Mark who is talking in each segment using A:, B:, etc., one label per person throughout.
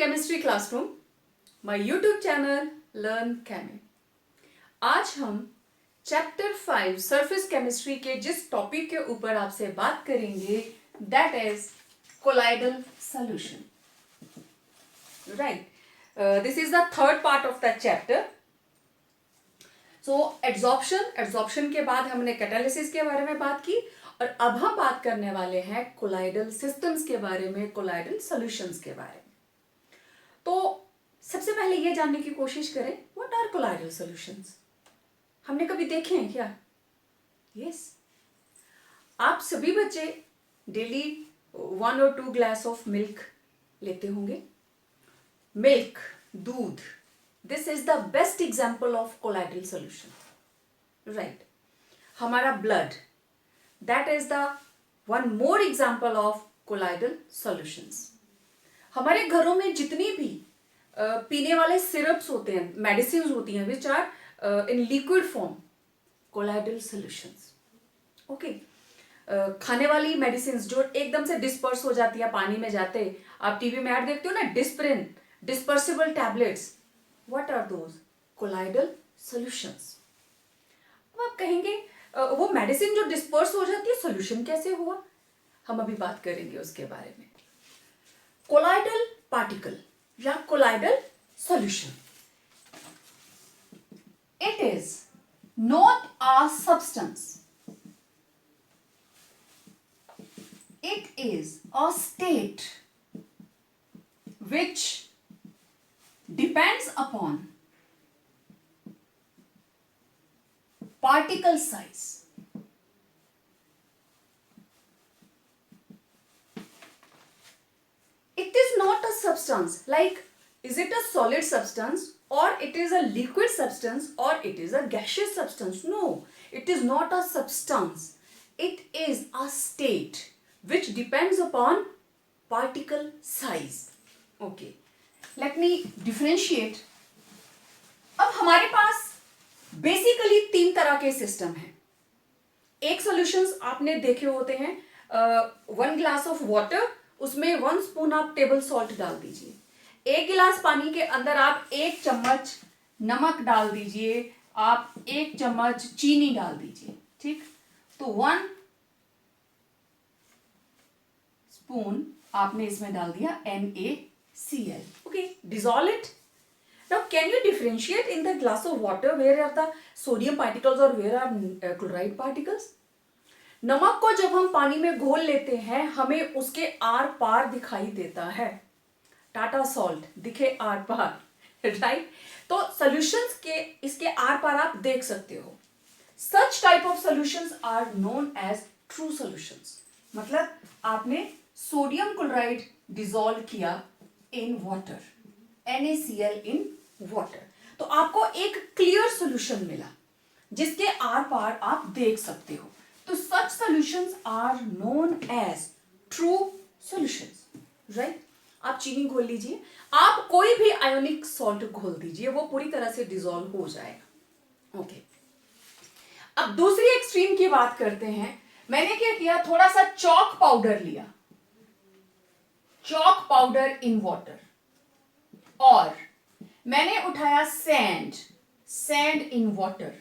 A: Chemistry classroom, my YouTube channel Learn Chemi. आज हम chapter 5 surface chemistry के जिस टॉपिक के ऊपर आपसे बात करेंगे that is colloidal solution. Right, this is the third part of the chapter. So adsorption के बाद हमने कैटालिसिस के बारे में बात की और अब हम बात करने वाले हैं कोलाइडल सिस्टम्स के बारे में, कोलाइडल सॉल्यूशंस के बारे में। तो सबसे पहले ये जानने की कोशिश करें व्हाट आर कोलाइडल सॉल्यूशंस। हमने कभी देखे हैं क्या? यस, आप सभी बच्चे डेली 1 और 2 ग्लास ऑफ मिल्क लेते होंगे। मिल्क, दूध, this is the best example of colloidal solution. Right, हमारा blood, that is the one more example of colloidal solutions. हमारे घरों में जितनी भी पीने वाले सिरप्स होते हैं, मेडिसिन होती हैं which are in liquid form, colloidal solutions. Okay, खाने वाली मेडिसिन जो एकदम से डिस्पर्स हो जाती है पानी में जाते, आप टीवी में ऐड देखते हो ना, Disprin, dispersible tablets, what are those? Colloidal solutions. अब आप कहेंगे वो मेडिसिन जो डिस्पर्स हो जाती है सॉल्यूशन कैसे हुआ? हम अभी बात करेंगे उसके बारे में। कोलाइडल पार्टिकल या colloidal solution, it is not a substance, it is a state which depends upon particle size. It is not a substance, like is it a solid substance or it is a liquid substance or it is a gaseous substance? No, it is not a substance. It is a state which depends upon particle size. Okay, let me differentiate. अब हमारे पास basically 3 तरह के system हैं। एक solutions आपने देखे होते हैं, 1 ग्लास ऑफ वाटर, उसमें 1 स्पून आप टेबल सॉल्ट डाल दीजिए। 1 गिलास पानी के अंदर आप 1 चम्मच नमक डाल दीजिए, आप 1 चम्मच चीनी डाल दीजिए। ठीक, तो 1 स्पून आपने इसमें डाल दिया NaCl. Okay, dissolve it. Now, can you differentiate in the glass of water where are the sodium particles or where are chloride particles? नमक को जब हम पानी में घोल लेते हैं हमें उसके आर पार दिखाई देता है। टाटा सॉल्ट दिखे आर पार, राइट? तो सॉल्यूशंस के इसके आर पार आप देख सकते हो। Such type of solutions are known as true solutions. मतलब आपने सोडियम क्लोराइड डिसॉल्व किया in water, NaCl in water, तो आपको एक क्लियर सॉल्यूशन मिला जिसके आर पार आप देख सकते हो। तो such solutions are known as true solutions. Right, आप चीनी घोल लीजिए, आप कोई भी आयोनिक सॉल्ट घोल दीजिए, वो पूरी तरह से डिसॉल्व हो जाएगा। ओके, अब दूसरी एक्सट्रीम की बात करते हैं। मैंने क्या किया, थोड़ा सा चॉक पाउडर लिया, चॉक पाउडर इन वाटर, और मैंने उठाया सैंड इन वाटर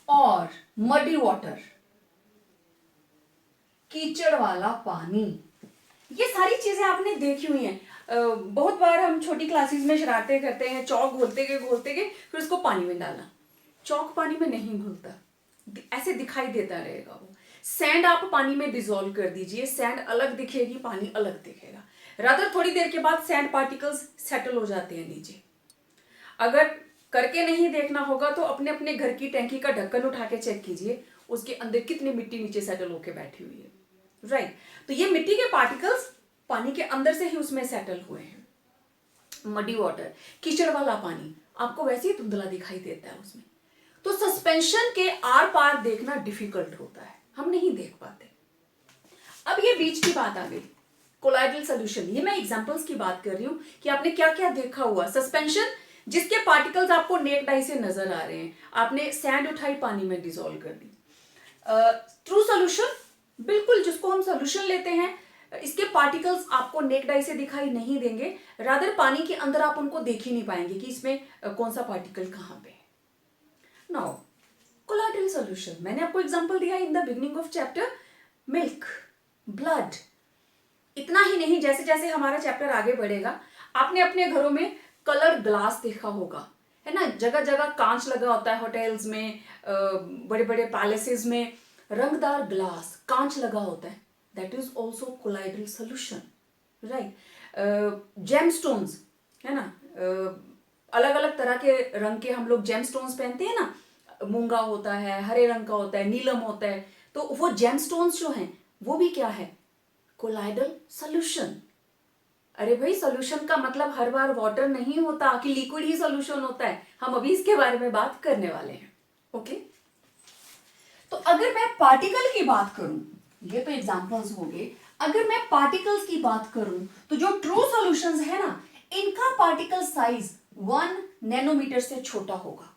A: और मडी वाटर, कीचड़ वाला पानी। ये सारी चीजें आपने देखी हुई हैं। बहुत बार हम छोटी क्लासेस में शरारतें करते हैं, चौक घोलते गए फिर उसको पानी में डालना। चौक पानी में नहीं घुलता, ऐसे दिखाई देता रहेगा वो। सैंड आप पानी में डिसॉल्व कर दीजिए, सैंड अलग दिखेगी, पानी अलग दिखेगा। रादर थोड़ी देर के बाद सैंड पार्टिकल्स सेटल हो जाते हैं नीचे। अगर करके नहीं देखना होगा तो अपने अपने घर की टैंकी का ढक्कन उठा के चेक कीजिए, उसके अंदर कितनी मिट्टी नीचे सेटल होके बैठी हुई है। राइट, तो ये मिट्टी के पार्टिकल्स पानी के अंदर से ही उसमें सेटल हुए हैं। मडी वाटर, कीचड़ वाला पानी, आपको वैसे ही धुंधला दिखाई देता है उसमें। तो सस्पेंशन के आर पार देखना डिफिकल्ट होता है, हम नहीं देख पाते। अब ये बीच की बात आ गई, कोलाइडल सॉल्यूशन। ये मैं एग्जांपल्स की बात कर रही हूं कि आपने क्या क्या देखा हुआ। सस्पेंशन जिसके पार्टिकल्स आपको नेक डाई से नजर आ रहे हैं, आपने सैंड उठाई, पानी में डिसॉल्व कर दी। ट्रू सॉल्यूशन, बिल्कुल जिसको हम सॉल्यूशन लेते हैं इसके पार्टिकल्स आपको नेक्ड आई से दिखाई नहीं देंगे, रादर पानी के अंदर आप उनको देख ही नहीं पाएंगे कि इसमें कौन सा पार्टिकल कहाँ पे है। नाउ कोलाइडल सॉल्यूशन, मैंने आपको एग्जांपल दिया in the beginning of chapter, milk, blood. इतना ही नहीं, जैसे जैसे हमारा चैप्टर आगे बढ़ेगा आपने अपने घरों में कलर ग्लास देखा होगा, है ना, जगह जगह कांच लगा होता है, होटल्स में, बड़े बड़े पैलेसेस में रंगदार ग्लास कांच लगा होता है, that is also colloidal solution, right. Gemstones, है ना, अलग अलग तरह के रंग के हम लोग जेमस्टोन्स पहनते हैं ना, मूंगा होता है, हरे रंग का होता है, नीलम होता है, तो वो जेमस्टोन्स जो हैं वो भी क्या है, कोलाइडल सोल्यूशन। अरे भाई, सोल्यूशन का मतलब हर बार वाटर नहीं होता कि लिक्विड ही सोल्यूशन होता है, हम अभी इसके बारे में बात करने वाले हैं। ओके, तो अगर मैं पार्टिकल की बात करूं, ये तो एग्जांपल्स हो गए, अगर मैं पार्टिकल्स की बात करूं तो जो ट्रू सॉल्यूशंस है ना, इनका पार्टिकल साइज 1 नैनोमीटर से छोटा होगा।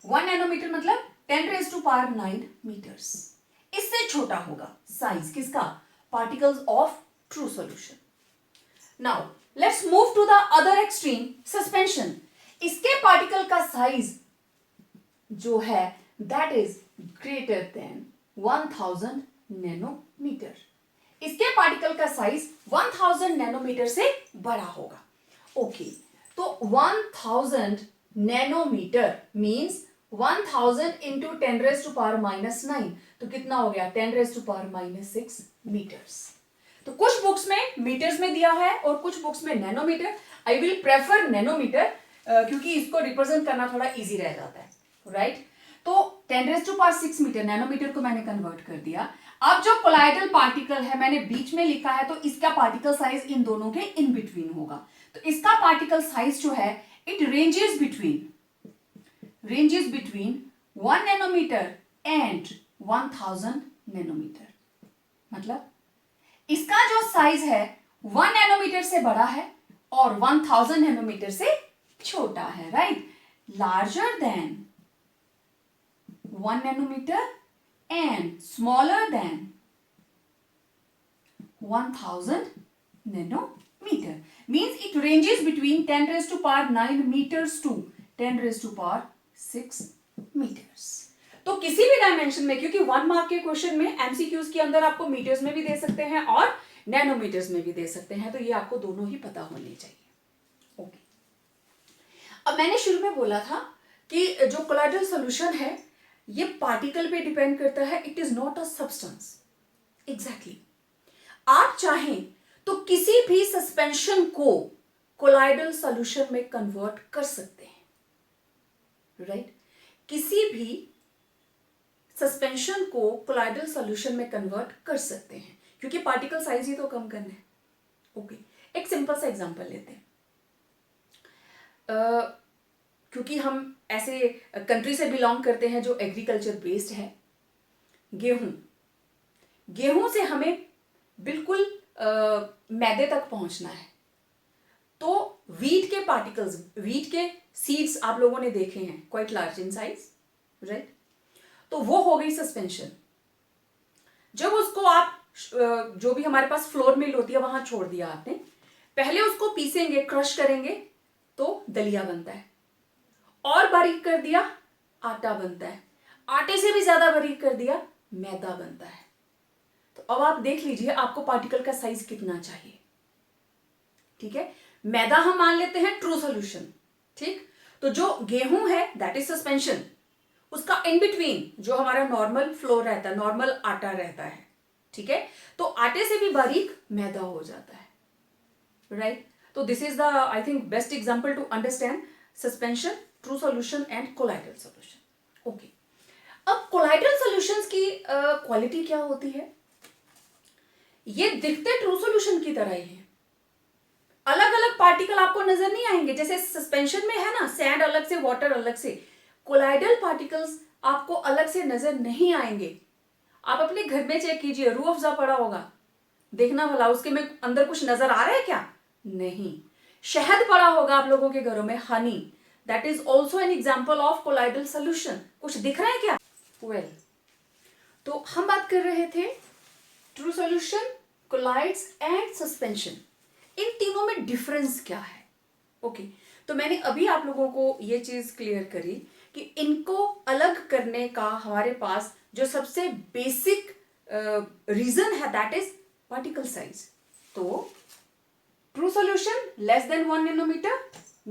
A: 1 नैनोमीटर मतलब 10⁻⁹ मीटर्स, इससे छोटा होगा साइज किसका, particles of true solution. Now let's move to the other extreme, suspension. इसके पार्टिकल का साइज जो है that is greater than 1000 nanometre. इसके पार्टिकल का साइज 1000 नैनोमीटर से बड़ा होगा। ओके, तो 1000 नैनोमीटर मींस 1000 इंटू 10⁻⁻⁹, तो कितना हो गया, 10⁻⁻�6 मीटर्स। तो कुछ बुक्स में मीटर्स में दिया है और कुछ बुक्स में nanometre. I will prefer nanometre क्योंकि इसको रिप्रेजेंट करना थोड़ा इजी रह जाता है, राइट। तो 10⁻⁶ मीटर, नैनोमीटर को मैंने कन्वर्ट कर दिया। अब जो कोलाइडल पार्टिकल है मैंने बीच में लिखा है, तो इसका पार्टिकल साइज इन दोनों के इन बिटवीन होगा। तो इसका पार्टिकल साइज जो है it ranges between 1 nanometre and 1000 nanometre. मतलब इसका जो साइज है 1 नैनोमीटर से बड़ा है और 1000 नैनोमीटर से छोटा है, right. Larger than 1 nanometer and smaller than 1000 nanometer means it ranges between 10⁻⁹ meters to 10⁻�6 meters। तो किसी भी डायमेंशन में, क्योंकि 1 मार्क के क्वेश्चन में एमसीक्यूज के अंदर आपको मीटर्स में भी दे सकते हैं और नैनोमीटर्स में भी दे सकते हैं, तो ये आपको दोनों ही पता होने चाहिए। ओके, अब मैंने शुरू में बोला था कि जो कोलाइडल सॉल्यूशन है ये पार्टिकल पे डिपेंड करता है, it is not a substance. Exactly, आप चाहें तो किसी भी सस्पेंशन को कोलाइडल सॉल्यूशन में कन्वर्ट कर सकते हैं, राइट। किसी भी सस्पेंशन को कोलाइडल सॉल्यूशन में कन्वर्ट कर सकते हैं क्योंकि पार्टिकल साइज ही तो कम करना है। ओके, एक सिंपल सा एग्जांपल लेते हैं। क्योंकि हम ऐसे कंट्री से बिलोंग करते हैं जो एग्रीकल्चर बेस्ड है, गेहूं से हमें बिल्कुल मैदे तक पहुंचना है, तो वीट के पार्टिकल्स, वीट के सीड्स आप लोगों ने देखे हैं, quite large in size, right. तो वो हो गई सस्पेंशन। जब उसको आप जो भी हमारे पास फ्लोर मिल होती है वहां छोड़ दिया आपने, पहले उसको पीसेंगे, क्रश करेंगे तो दलिया बनता है, और बारीक कर दिया आटा बनता है, आटे से भी ज्यादा बारीक कर दिया मैदा बनता है। तो अब आप देख लीजिए आपको पार्टिकल का साइज कितना चाहिए, ठीक है। मैदा हम मान लेते हैं ट्रू सॉल्यूशन, ठीक। तो जो गेहूं है दैट इज सस्पेंशन, उसका इन बिटवीन जो हमारा नॉर्मल फ्लोर रहता है, नॉर्मल आटा रहता है, ठीक है। तो आटे से भी बारीक मैदा हो जाता है, राइट। तो this is the I think best example to understand suspension, true solution and colloidal solution. Okay, अब कोलाइडल सॉल्यूशंस की क्वालिटी क्या होती है, ये दिखते ट्रू सॉल्यूशन की तरह ही है। अलग अलग पार्टिकल आपको नजर नहीं आएंगे, जैसे सस्पेंशन में है ना सैंड अलग से, वाटर अलग से, कोलाइडल पार्टिकल्स आपको अलग से नजर नहीं आएंगे। आप अपने घर में चेक कीजिए, रूह अफ़ज़ा पड़ा होगा, देखना भला उसके में अंदर कुछ नजर आ रहा है क्या, नहीं। शहद पड़ा होगा आप लोगों के घरों में, Honey, that is also an example of colloidal solution. कुछ दिख रहा है क्या, वेल तो हम बात कर रहे थे true solution, colloids and suspension, इन तीनों में डिफरेंस क्या है? ओके, तो मैंने अभी आप लोगों को ये चीज क्लियर करी कि इनको अलग करने का हमारे पास जो सबसे बेसिक रीजन है दैट इज पार्टिकल साइज. तो true solution less than 1 nanometer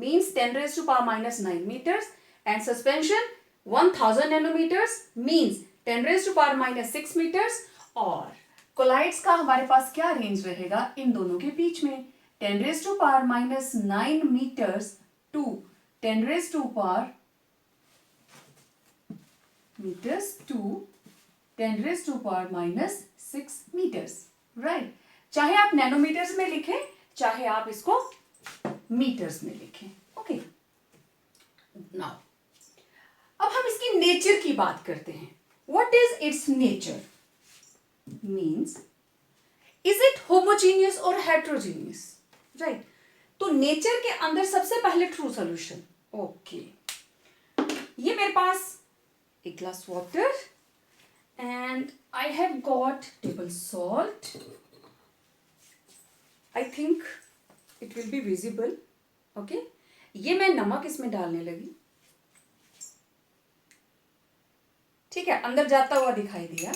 A: means 10 raised to power minus 9 meters and suspension 1000 nanometers means 10 raised to power minus 6 meters. और कोलाइड्स का हमारे पास क्या रेंज रहेगा इन दोनों के बीच में? 10 raised to power minus 9 meters to 10 raised to power meters to 10 raised to power minus 6 meters. Right, चाहे आप नैनोमीटर्स में लिखें चाहे आप इसको मीटर्स में लिखें. ओके, नाउ अब हम इसकी नेचर की बात करते हैं. What is it's nature? Means is it homogeneous और हेट्रोजीनियस? राइट, तो नेचर के अंदर सबसे पहले ट्रू सॉल्यूशन. ओके, ये मेरे पास एक glass water and I have got table salt. I think it will be visible. Okay, ये मैं नमक इसमें डालने लगी. ठीक है, अंदर जाता हुआ दिखाई दिया.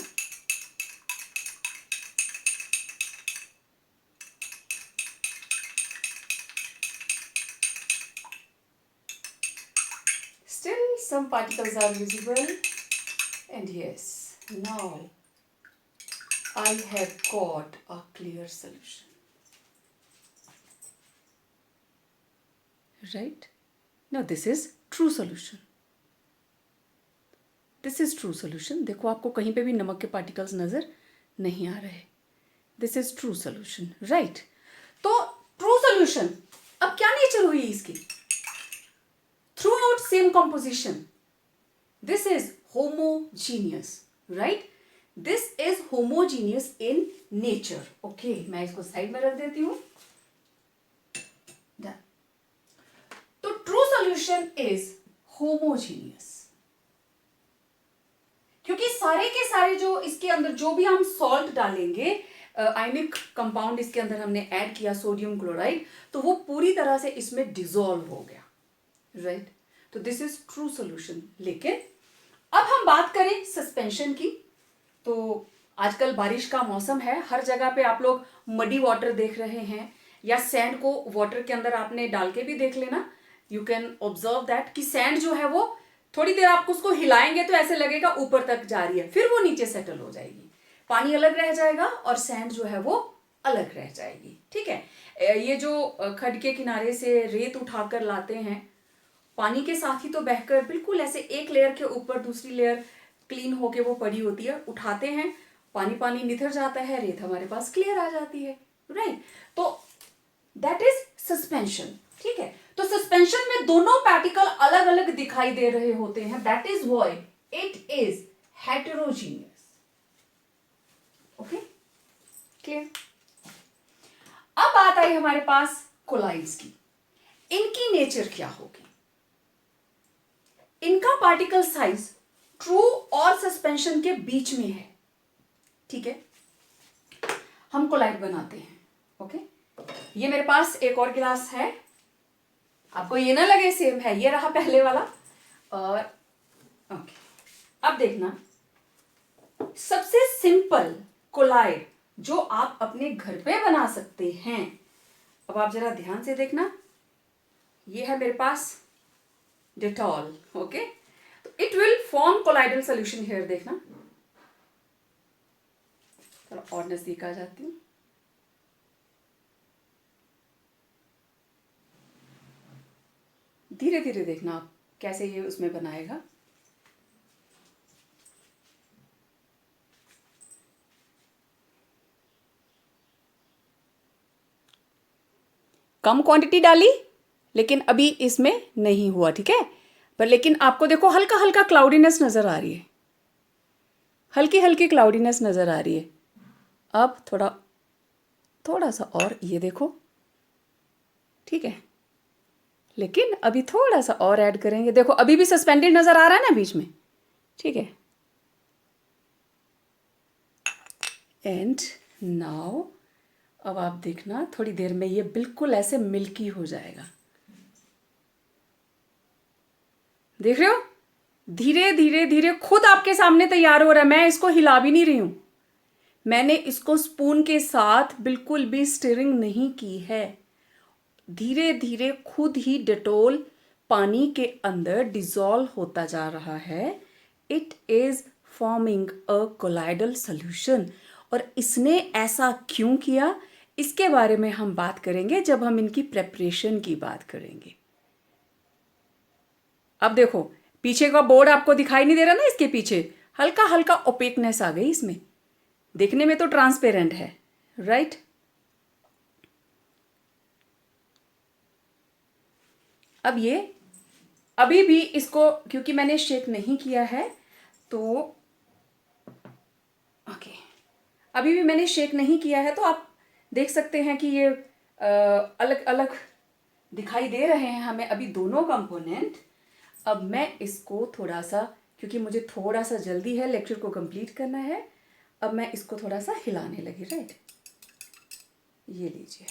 A: Still some particles are visible and yes, now I have got a clear solution. Right? Now this is true solution. This is true solution. देखो आपको कहीं पे भी नमक के पार्टिकल्स नजर नहीं आ रहे. This is true solution. Right? तो true solution, अब क्या नेचर हुई इसकी? Throughout same composition. This is homogeneous. Right? This is homogeneous in nature. Okay, मैं इसको साइड में रख देती हूँ. तो ट्रू सॉल्यूशन इज होमोजीनियस, क्योंकि सारे के सारे जो इसके अंदर जो भी हम सॉल्ट डालेंगे, आयनिक कंपाउंड इसके अंदर हमने ऐड किया सोडियम क्लोराइड, तो वो पूरी तरह से इसमें डिसॉल्व हो गया. राइट, तो दिस इज ट्रू सॉल्यूशन. लेकिन अब हम बात करें सस्पेंशन की, तो आजकल बारिश का मौसम है, हर जगह पे आप लोग मडी वाटर देख रहे हैं या सैंड को वाटर के अंदर आपने डाल के भी देख लेना. यू कैन ऑब्जर्व दैट कि सैंड जो है वो थोड़ी देर आप उसको हिलाएंगे तो ऐसे लगेगा ऊपर तक जा रही है, फिर वो नीचे सेटल हो जाएगी. पानी अलग रह जाएगा और सैंड जो है वो अलग रह जाएगी. ठीक है, ये जो खड्ड के किनारे से रेत उठाकर लाते हैं, पानी के साथ ही तो बहकर बिल्कुल ऐसे एक लेयर के ऊपर दूसरी लेयर क्लीन होके वो पड़ी होती है. उठाते हैं, पानी पानी निथर जाता है, रेत हमारे पास क्लियर आ जाती है. राइट, तो दैट इज सस्पेंशन. ठीक है, तो सस्पेंशन में दोनों पार्टिकल अलग अलग दिखाई दे रहे होते हैं. That is why it is heterogeneous. Okay, clear? अब बात आई हमारे पास कोलाइड्स की. इनकी नेचर क्या होगी? इनका पार्टिकल साइज ट्रू और सस्पेंशन के बीच में है. ठीक है, हम कोलाइड बनाते हैं. ओके, ये मेरे पास एक और गिलास है, आपको ये ना लगे सेम है, ये रहा पहले वाला. और ओके, अब देखना, सबसे सिंपल कोलाइड जो आप अपने घर पे बना सकते हैं. अब आप जरा ध्यान से देखना, ये है मेरे पास डेटॉल. ओके, तो it will form colloidal solution here. देखना, थोड़ा और नजदीक आ जाती हूँ. धीरे धीरे देखना आप कैसे ये उसमें बनाएगा. कम क्वांटिटी डाली लेकिन अभी इसमें नहीं हुआ. ठीक है, पर लेकिन आपको देखो हल्का हल्का क्लाउडीनेस नजर आ रही है, हल्की हल्की क्लाउडीनेस नजर आ रही है. अब थोड़ा सा और ये देखो. ठीक है, लेकिन अभी थोड़ा सा और ऐड करेंगे. देखो अभी भी सस्पेंडेड नजर आ रहा है ना बीच में. ठीक है, एंड नाउ अब आप देखना थोड़ी देर में ये बिल्कुल ऐसे मिल्की हो जाएगा। देख रहे हो, धीरे धीरे धीरे खुद आपके सामने तैयार हो रहा है। मैं इसको हिला भी नहीं रही हूं, मैंने इसको स्पून के साथ बिल्कुल भी स्टिरिंग नहीं की है। धीरे धीरे खुद ही डेटोल पानी के अंदर डिसॉल्व होता जा रहा है। It is forming a colloidal solution. और इसने ऐसा क्यों किया, इसके बारे में हम बात करेंगे जब हम इनकी प्रेपरेशन की बात करेंगे। अब देखो पीछे का बोर्ड आपको दिखाई नहीं दे रहा ना, इसके पीछे हल्का हल्का ओपेकनेस आ गई इसमें। देखने में तो ट्रांसपेरेंट है, राइट? अब ये अभी भी इसको क्योंकि मैंने शेक नहीं किया है तो ओके, अभी भी मैंने शेक नहीं किया है तो आप देख सकते हैं कि ये अलग अलग दिखाई दे रहे हैं हमें अभी दोनों कंपोनेंट। अब मैं इसको थोड़ा सा, क्योंकि मुझे थोड़ा सा जल्दी है लेक्चर को कंप्लीट करना है, अब मैं इसको थोड़ा सा हिलाने लगी, राइट? ये लीजिए,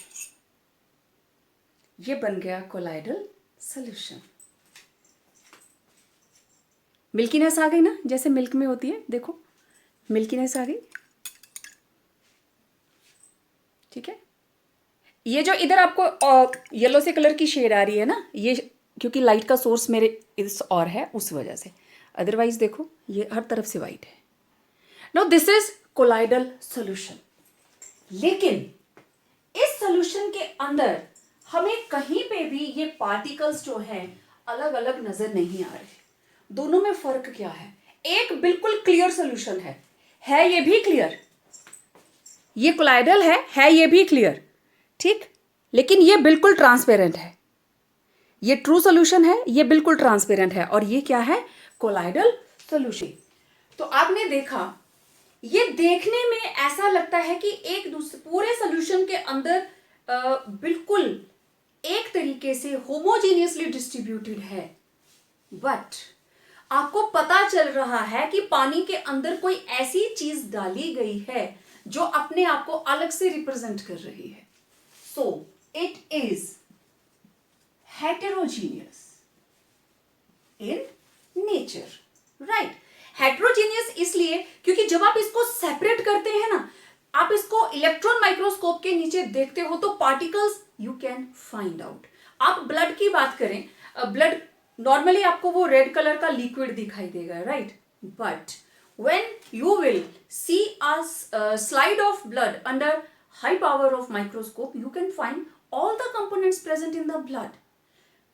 A: ये बन गया कोलाइडल सॉल्यूशन। मिल्कीनेस आ गई ना, जैसे मिल्क में होती है, देखो मिल्कीनेस आ गई। ठीक है, ये जो इधर आपको येलो से कलर की शेड आ रही है ना, ये क्योंकि लाइट का सोर्स मेरे इस और है उस वजह से, अदरवाइज देखो ये हर तरफ से वाइट है। Now this is colloidal solution. लेकिन इस सॉल्यूशन के अंदर हमें कहीं पे भी ये पार्टिकल्स जो है अलग अलग नजर नहीं आ रहे। दोनों में फर्क क्या है? एक बिल्कुल क्लियर सॉल्यूशन है ये भी क्लियर, ये कोलाइडल है ये भी क्लियर, ठीक, लेकिन ये बिल्कुल ट्रांसपेरेंट है। ये ट्रू सॉल्यूशन है, ये बिल्कुल ट्रांसपेरेंट है, और ये क्या है? Colloidal solution. तो आपने देखा, ये देखने में ऐसा लगता है कि एक दूसरे पूरे सॉल्यूशन के अंदर बिल्कुल एक तरीके से होमोजीनियसली डिस्ट्रीब्यूटेड है, बट आपको पता चल रहा है कि पानी के अंदर कोई ऐसी चीज डाली गई है जो अपने आप को अलग से रिप्रेजेंट कर रही है। So it is heterogeneous in nature, right? Heterogeneous इसलिए क्योंकि जब आप इसको सेपरेट करते हैं ना, आप इसको इलेक्ट्रॉन माइक्रोस्कोप के नीचे देखते हो तो particles you can find out. आप ब्लड की बात करें, ब्लड नॉर्मली आपको वो रेड कलर का लिक्विड दिखाई देगा, right? But when you will see a slide of blood under high power of microscope, you can find all the components present in the blood.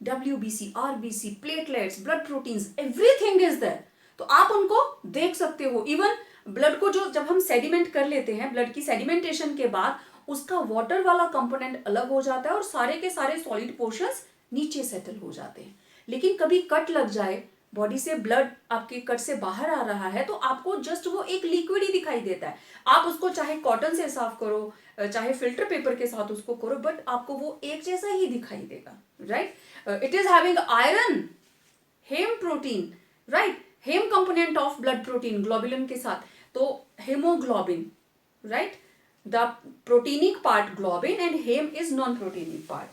A: WBC, RBC, platelets, blood proteins, everything is there. तो आप उनको देख सकते हो। Even blood को जो जब हम सेडिमेंट कर लेते हैं, ब्लड की सेडिमेंटेशन के बाद उसका वाटर वाला कंपोनेंट अलग हो जाता है और सारे के सारे सॉलिड पोर्शंस नीचे सेटल हो जाते हैं। लेकिन कभी कट लग जाए, बॉडी से ब्लड आपके कट से बाहर आ रहा है, तो आपको जस्ट वो एक लिक्विड ही दिखाई देता है। आप उसको चाहे कॉटन से साफ करो, चाहे फिल्टर पेपर के साथ उसको करो, बट आपको वो एक जैसा ही दिखाई देगा, right? It is having iron, haem protein, right? Haem component of blood protein globulin के साथ, तो haemoglobin, right? The proteinic part globin and haem is non proteinic part.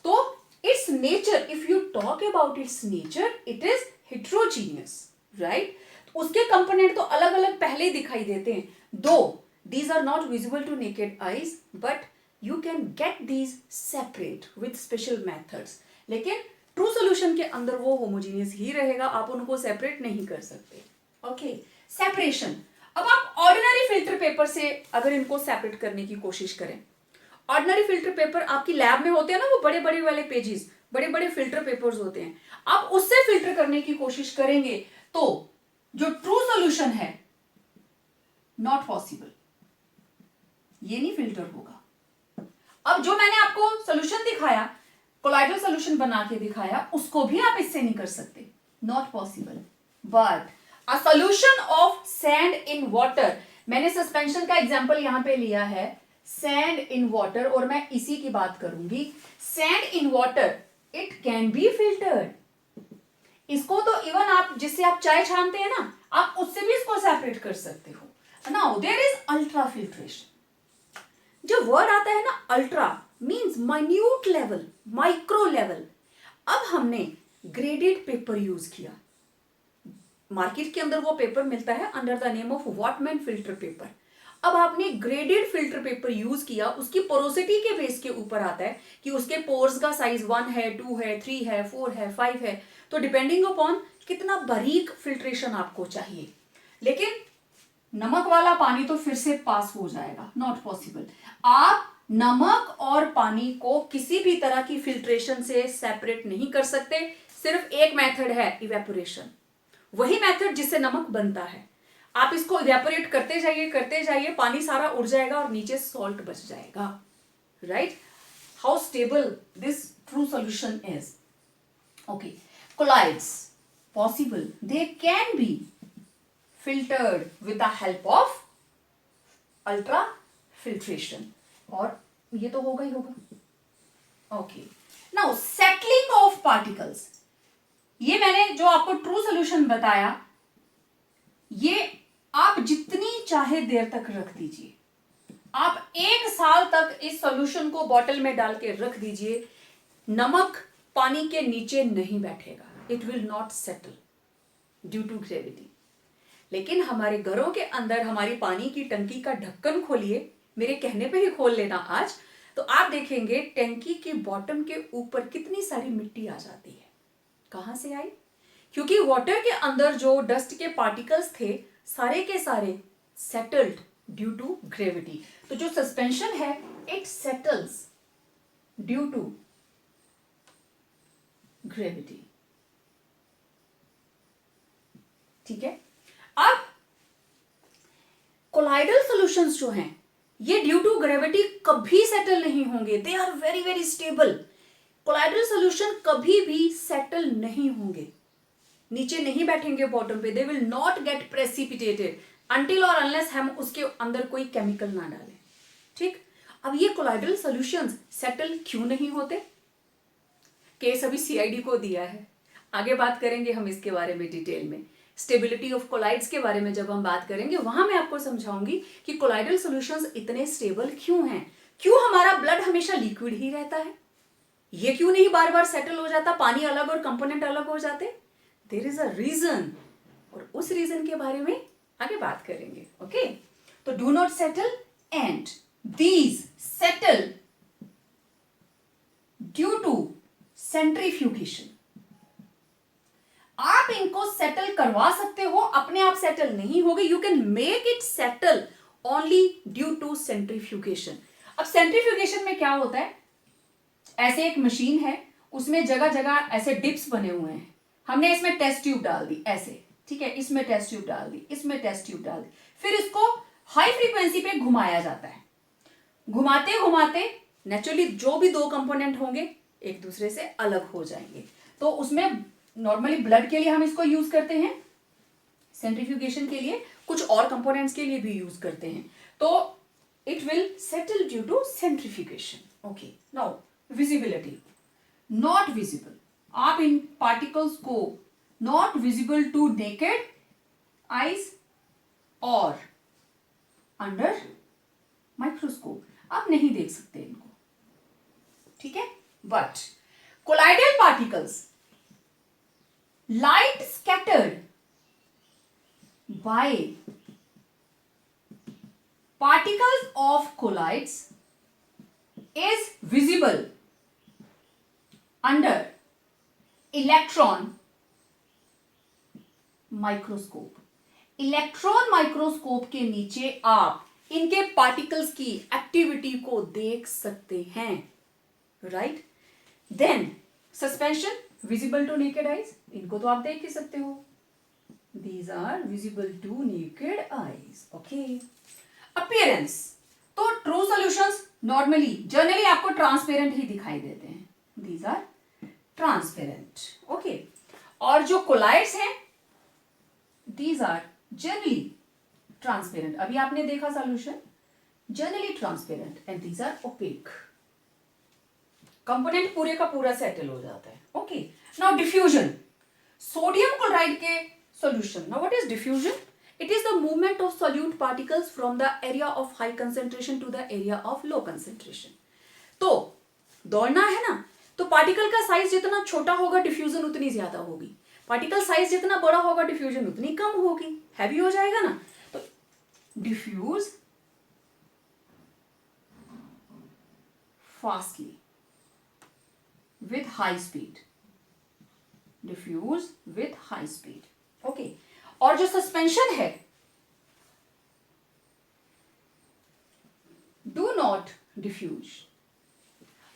A: तो its nature, if you talk about its nature, it is heterogeneous, right? उसके component तो अलग अलग पहले दिखाई देते हैं, though these are not visible to naked eyes, but you can get these separate with special methods. लेकिन ट्रू सोल्यूशन के अंदर वो होमोजीनियस ही रहेगा, आप उनको सेपरेट नहीं कर सकते। Okay, separation. अब आप ऑर्डिनरी फिल्टर पेपर से अगर इनको सेपरेट करने की कोशिश करें, ऑर्डिनरी फिल्टर पेपर आपकी लैब में होते हैं ना, वो बड़े बड़े वाले पेजेस, बड़े बड़े फिल्टर पेपर्स होते हैं, आप उससे फिल्टर करने की कोशिश करेंगे तो जो ट्रू सॉल्यूशन है, नॉट पॉसिबल, ये नहीं फिल्टर होगा। अब जो मैंने आपको सॉल्यूशन दिखाया, कोलाइडल सॉल्यूशन बना के दिखाया, उसको भी आप इससे नहीं कर सकते, not possible. But a solution of sand in water, मैंने सस्पेंशन का एग्जांपल यहां पे लिया है, सैंड इन वाटर, और मैं इसी की बात करूंगी। Sand in water, it can be filtered. इसको तो इवन आप जिससे आप चाय छानते हैं ना, आप उससे भी इसको सेपरेट कर सकते हो। Now there is ultra filtration. जो वर्ड आता है ना ultra means minute level, micro level. अब हमने ग्रेडेड पेपर यूज किया, मार्केट के अंदर वो पेपर मिलता है under the name of Whatman filter paper. अब आपने ग्रेडेड फिल्टर पेपर यूज किया, उसकी पोरोसिटी के बेस के ऊपर आता है कि उसके पोर्स का साइज 1 है, 2 है, 3 है, 4 है, 5 है, तो डिपेंडिंग अपॉन कितना बारीक फिल्ट्रेशन आपको चाहिए। लेकिन नमक वाला पानी तो फिर से पास हो जाएगा, नॉट पॉसिबल। आप नमक और पानी को किसी भी तरह की फिल्ट्रेशन से सेपरेट नहीं कर सकते, सिर्फ एक मेथड है इवेपोरेशन, वही मेथड जिससे नमक बनता है। आप इसको इवेपोरेट करते जाइए, पानी सारा उड़ जाएगा और नीचे सॉल्ट बच जाएगा, right. How stable this true solution is. Okay, colloids possible, they can be filtered with the help of ultrafiltration, और ये तो होगा ही होगा। Okay, now settling of particles, ये मैंने जो आपको ट्रू सॉल्यूशन बताया, ये आप जितनी चाहे देर तक रख दीजिए, आप 1 साल तक इस सॉल्यूशन को बॉटल में डाल के रख दीजिए, नमक पानी के नीचे नहीं बैठेगा, it will not settle due to gravity. लेकिन हमारे घरों के अंदर हमारी पानी की टंकी का ढक्कन खोलिए, मेरे कहने पे ही खोल लेना आज, तो आप देखेंगे टंकी के बॉटम के ऊपर कितनी सारी मिट्टी आ जाती है। कहां से आई? क्योंकि वाटर के अंदर जो डस्ट के पार्टिकल्स थे सारे के सारे सेटल्ड ड्यू टू ग्रेविटी। तो जो सस्पेंशन है it settles due to gravity, ठीक है। अब कोलाइडल सॉल्यूशंस जो हैं ये ड्यू टू ग्रेविटी कभी सेटल नहीं होंगे, they are very very stable. Colloidal solution कभी भी सेटल नहीं होंगे, नीचे नहीं बैठेंगे बॉटम पे, they will not gate precipitated until और अनलेस हम उसके अंदर कोई केमिकल ना डालें, ठीक। अब ये कोलाइडल सॉल्यूशंस सेटल क्यों नहीं होते? केस अभी सीआईडी को दिया है, आगे बात करेंगे हम इसके बारे में डिटेल में। स्टेबिलिटी ऑफ कोलाइड्स के बारे में जब हम बात करेंगे वहां मैं आपको समझाऊंगी कि कोलाइडल सॉल्यूशंस इतने स्टेबल क्यों हैं, क्यों हमारा ब्लड हमेशा लिक्विड ही रहता है, ये क्यों नहीं बार बार सेटल हो जाता, पानी अलग और कंपोनेंट अलग हो जाते। देयर इज अ रीजन, और उस रीजन के बारे में आगे बात करेंगे। ओके, तो do not settle and these settle due to centrifugation. आप इनको सेटल करवा सकते हो, अपने आप सेटल नहीं होगे, you can make it settle only due to centrifugation. अब सेंट्रीफ्यूगेशन में क्या होता है, ऐसे एक मशीन है, उसमें जगह जगह ऐसे डिप्स बने हुए हैं, हमने इसमें टेस्ट ट्यूब डाल दी ऐसे, ठीक है, इसमें टेस्ट ट्यूब डाल दी, इसमें टेस्ट ट्यूब डाल दी, फिर इसको हाई फ्रीक्वेंसी पे घुमाया जाता है। घुमाते घुमाते नेचुरली जो भी दो कंपोनेंट होंगे एक दूसरे से अलग हो जाएंगे। तो उसमें नॉर्मली ब्लड के लिए हम इसको यूज करते हैं, सेंट्रीफ्यूगेशन के लिए, कुछ और कंपोनेंट्स के लिए भी यूज करते हैं। तो it will settle due to centrifugation. Okay, now visibility, not visible, आप इन पार्टिकल्स को not visible to naked eyes और अंडर माइक्रोस्कोप, आप नहीं देख सकते इनको, ठीक है। But colloidal particles light scattered by particles of colloids is visible under electron microscope। Electron microscope के नीचे आप इनके पार्टिकल्स की एक्टिविटी को देख सकते हैं, right. Then suspension visible to naked eyes, इनको तो आप देख ही सकते हो, these are visible to naked eyes. Okay, appearance, तो ट्रू सॉल्यूशंस नॉर्मली जनरली आपको ट्रांसपेरेंट ही दिखाई देते हैं, दीज आर ट्रांसपेरेंट। ओके, और जो कोलाइड्स हैं दीज आर जनरली ट्रांसपेरेंट, अभी आपने देखा solution generally transparent, and these are opaque, component पूरे का पूरा सेटल हो जाता है। Okay, now diffusion, sodium chloride के solution. Now what is diffusion? It is the movement of solute particles from the area of high concentration to the area of low concentration. तो दौड़ना है ना, तो पार्टिकल का साइज जितना छोटा होगा डिफ्यूजन उतनी ज्यादा होगी, पार्टिकल साइज जितना बड़ा होगा डिफ्यूजन उतनी कम होगी, हैवी हो जाएगा ना. तो diffuse fastly with high speed, diffuse with high speed. Okay, और जो सस्पेंशन है, do not diffuse.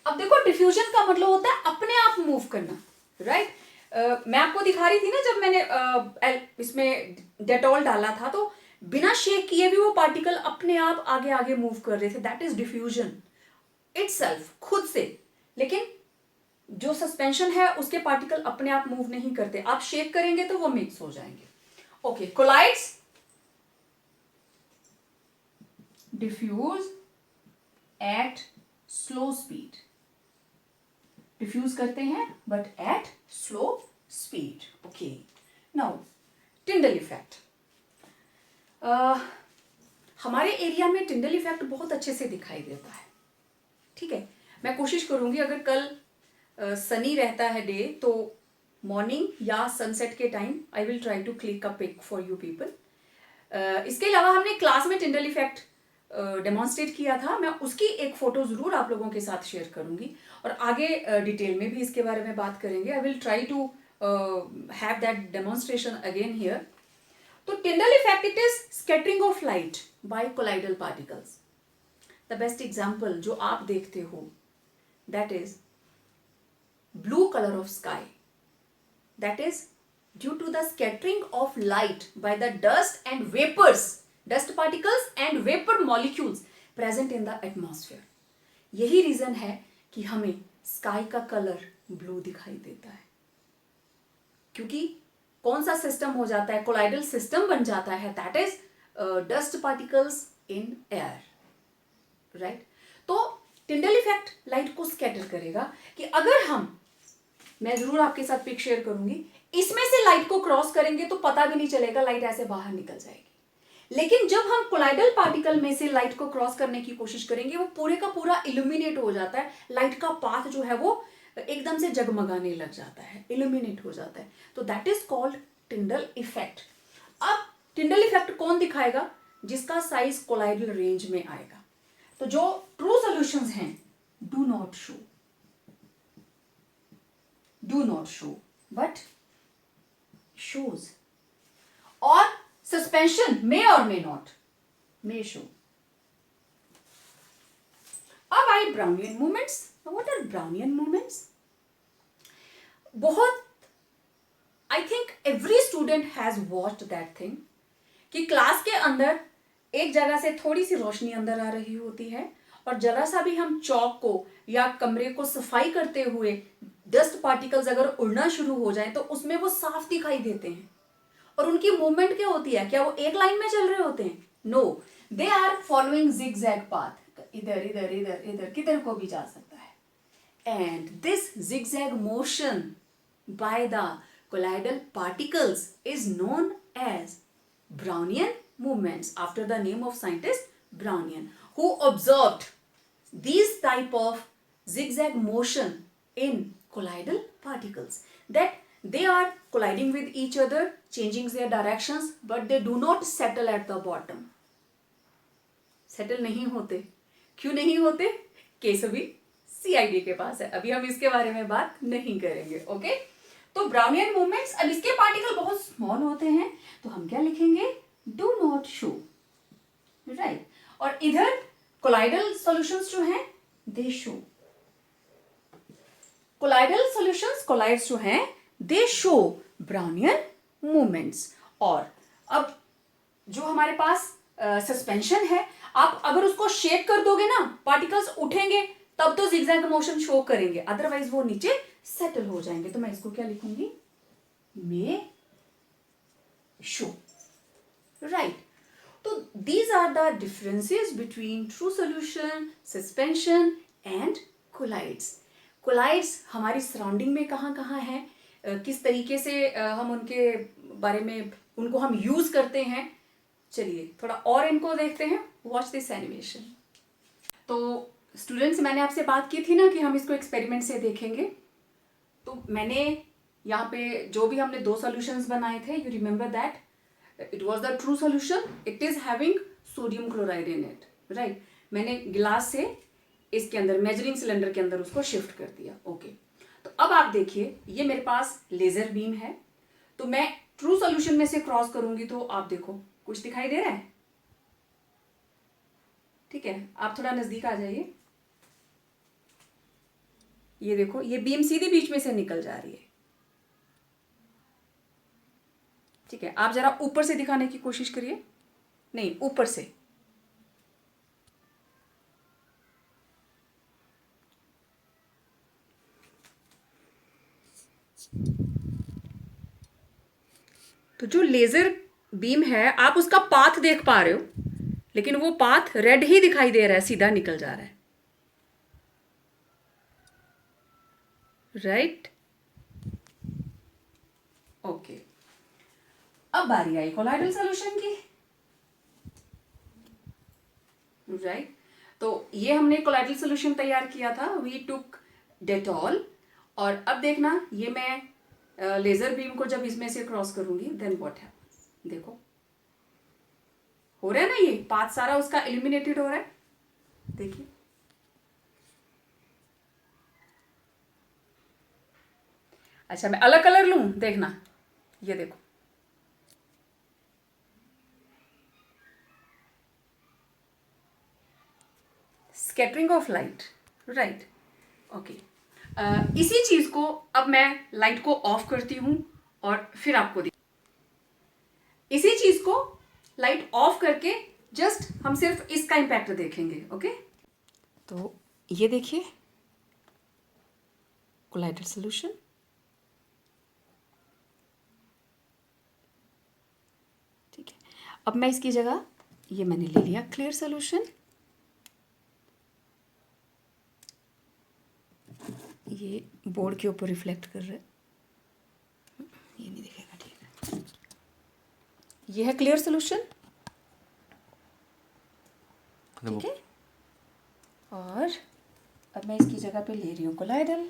A: अब देखो डिफ्यूजन का मतलब होता है अपने आप मूव करना, राइट? मैं आपको दिखा रही थी ना जब मैंने इसमें डेटॉल डाला था, तो बिना शेक किए भी वो पार्टिकल अपने आप आगे आगे मूव कर रहे थे. दैट इज डिफ्यूजन इटसेल्फ, खुद से. लेकिन जो सस्पेंशन है उसके पार्टिकल अपने आप मूव नहीं करते, आप शेक करेंगे तो वो मिक्स हो जाएंगे. Okay, colloids diffuse at slow speed, diffuse करते हैं but at slow speed. Okay, now Tyndall effect. हमारे एरिया में टिंडल इफेक्ट बहुत अच्छे से दिखाई देता है. ठीक है, मैं कोशिश करूंगी अगर कल सनी रहता है डे, तो मॉर्निंग या सनसेट के time I will try to click a pic for you people. इसके अलावा हमने क्लास में टिंडल इफेक्ट डेमोन्स्ट्रेट किया था, मैं उसकी एक फोटो जरूर आप लोगों के साथ शेयर करूंगी और आगे डिटेल में भी इसके बारे में बात करेंगे. I will try to have that demonstration again here. तो Tyndall effect it is scattering of light by colloidal particles. The best example जो आप देखते हो that is blue color of sky. That is due to the scattering of light by the dust and vapors, dust particles and vapor molecules present in the atmosphere. यही reason है कि हमें sky का colour blue दिखाई देता है, क्योंकि कौन सा सिस्टम हो जाता है, कोलाइडल सिस्टम बन जाता है, that is dust particles in air, right? तो टिंडल इफेक्ट लाइट को स्कैटर करेगा कि अगर हम, मैं जरूर आपके साथ पिक शेयर करूंगी, इसमें से लाइट को क्रॉस करेंगे तो पता भी नहीं चलेगा, लाइट ऐसे बाहर निकल जाएगी. लेकिन जब हम कोलाइडल पार्टिकल में से लाइट को क्रॉस करने की कोशिश करेंगे, वो पूरे का पूरा इल्यूमिनेट हो जाता है, लाइट का पाथ जो है वो एकदम से जगमगाने लग जाता है, इल्यूमिनेट हो जाता है. तो that is called Tyndall effect. अब टिंडल इफेक्ट कौन दिखाएगा? जिसका साइज कोलाइडल रेंज में आएगा. तो जो ट्रू सॉल्यूशंस हैं, do not show but shows, or suspension may or may not, may show. अब आए Brownian movements. What are Brownian movements? बहुत, I think every student has watched that thing, कि class के अंदर एक जगह से थोड़ी सी रोशनी अंदर आ रही होती है और जरा सा भी हम चौक को या कमरे को सफाई करते हुए डस्ट पार्टिकल्स अगर उड़ना शुरू हो जाए तो उसमें वो साफ दिखाई देते हैं. और उनकी मूवमेंट क्या होती है? क्या वो एक लाइन में चल रहे होते हैं? No, they are following zigzag path, इधर इधर इधर इधर किधर को भी जा सकता है. And this zigzag motion by the colloidal particles is known as Brownian movements, after the name of scientist Brownian, who observed these type of zigzag motion in colloidal particles, that they are colliding with each other, changing their directions, but they do not settle at the bottom. Settle नहीं होते. क्यों नहीं होते? Case अभी CID के पास है, अभी हम इसके बारे में बात नहीं करेंगे. ओके, तो ब्राउनियन मूवमेंट्स. अब इसके पार्टिकल बहुत स्मॉल होते हैं, तो हम क्या लिखेंगे? Do not show, right? और इधर कोलाइडल सॉल्यूशंस जो हैं, they show. Colloidal solutions, colloids जो हैं, दे शो ब्राउनियन मूवमेंट्स. और अब जो हमारे पास सस्पेंशन है, आप अगर उसको शेक कर दोगे ना, पार्टिकल्स उठेंगे तब तो जिगजैग मोशन शो करेंगे, अदरवाइज वो नीचे सेटल हो जाएंगे. तो मैं इसको क्या लिखूंगी? May show, right? तो these are the differences between true solution, suspension and colloids. Colloids हमारी सराउंडिंग में कहाँ कहाँ हैं, किस तरीके से हम उनके बारे में, उनको हम यूज करते हैं, चलिए थोड़ा और इनको देखते हैं, वॉच दिस एनिमेशन। तो स्टूडेंट्स, मैंने आपसे बात की थी ना कि हम इसको एक्सपेरिमेंट से देखेंगे। तो मैंने यहाँ पे जो भी हमने 2 सॉल्यूशंस बनाए थे, you remember that it was the true solution, it is having sodium chloride in it, right. मैंने गिलास से इसके अंदर मेजरिंग सिलेंडर के अंदर उसको शिफ्ट कर दिया, ओके। तो अब आप देखिए, ये मेरे पास लेजर बीम है, तो मैं ट्रू सॉल्यूशन में से क्रॉस करूंगी तो आप देखो कुछ दिखाई दे रहा है, ठीक है। आप थोड़ा नजदीक आ जाइए, ये देखो ये बीम सीधी बीच में से निकल जा रही है, ठीक है। आप जरा ऊपर से दिखाने की कोशिश करिए, नहीं ऊपर से, तो जो लेजर बीम है आप उसका पाथ देख पा रहे हो, लेकिन वो पाथ रेड ही दिखाई दे रहा है, सीधा निकल जा रहा है, राइट, ओके। अब बारी आई कोलाइडल सॉल्यूशन की, राइट। तो ये हमने कोलाइडल सॉल्यूशन तैयार किया था, वी टुक डेटॉल, और अब देखना ये मैं लेजर बीम को जब इसमें से क्रॉस करूंगी देन व्हाट हैपेंस, देखो हो रहा है ना, ये पाथ सारा उसका एलिमिनेटेड हो रहा है, देखिए। अच्छा मैं अलग कलर लूं, देखना, ये देखो, scattering of light, right, okay. इसी चीज को अब मैं लाइट को ऑफ करती हूं और फिर आपको इसी चीज को लाइट ऑफ करके जस्ट हम सिर्फ इसका इंपैक्ट देखेंगे, ओके। तो ये देखिए कोलाइडल सॉल्यूशन, ठीक है। अब मैं इसकी जगह ये मैंने ले लिया क्लियर सॉल्यूशन, ये बोर्ड के ऊपर रिफ्लेक्ट कर रहा है, ये नहीं दिखेगा, ठीक है। ये है क्लियर सॉल्यूशन, ठीक है। और अब मैं इसकी जगह पे ले रही हूँ कोलाइडल।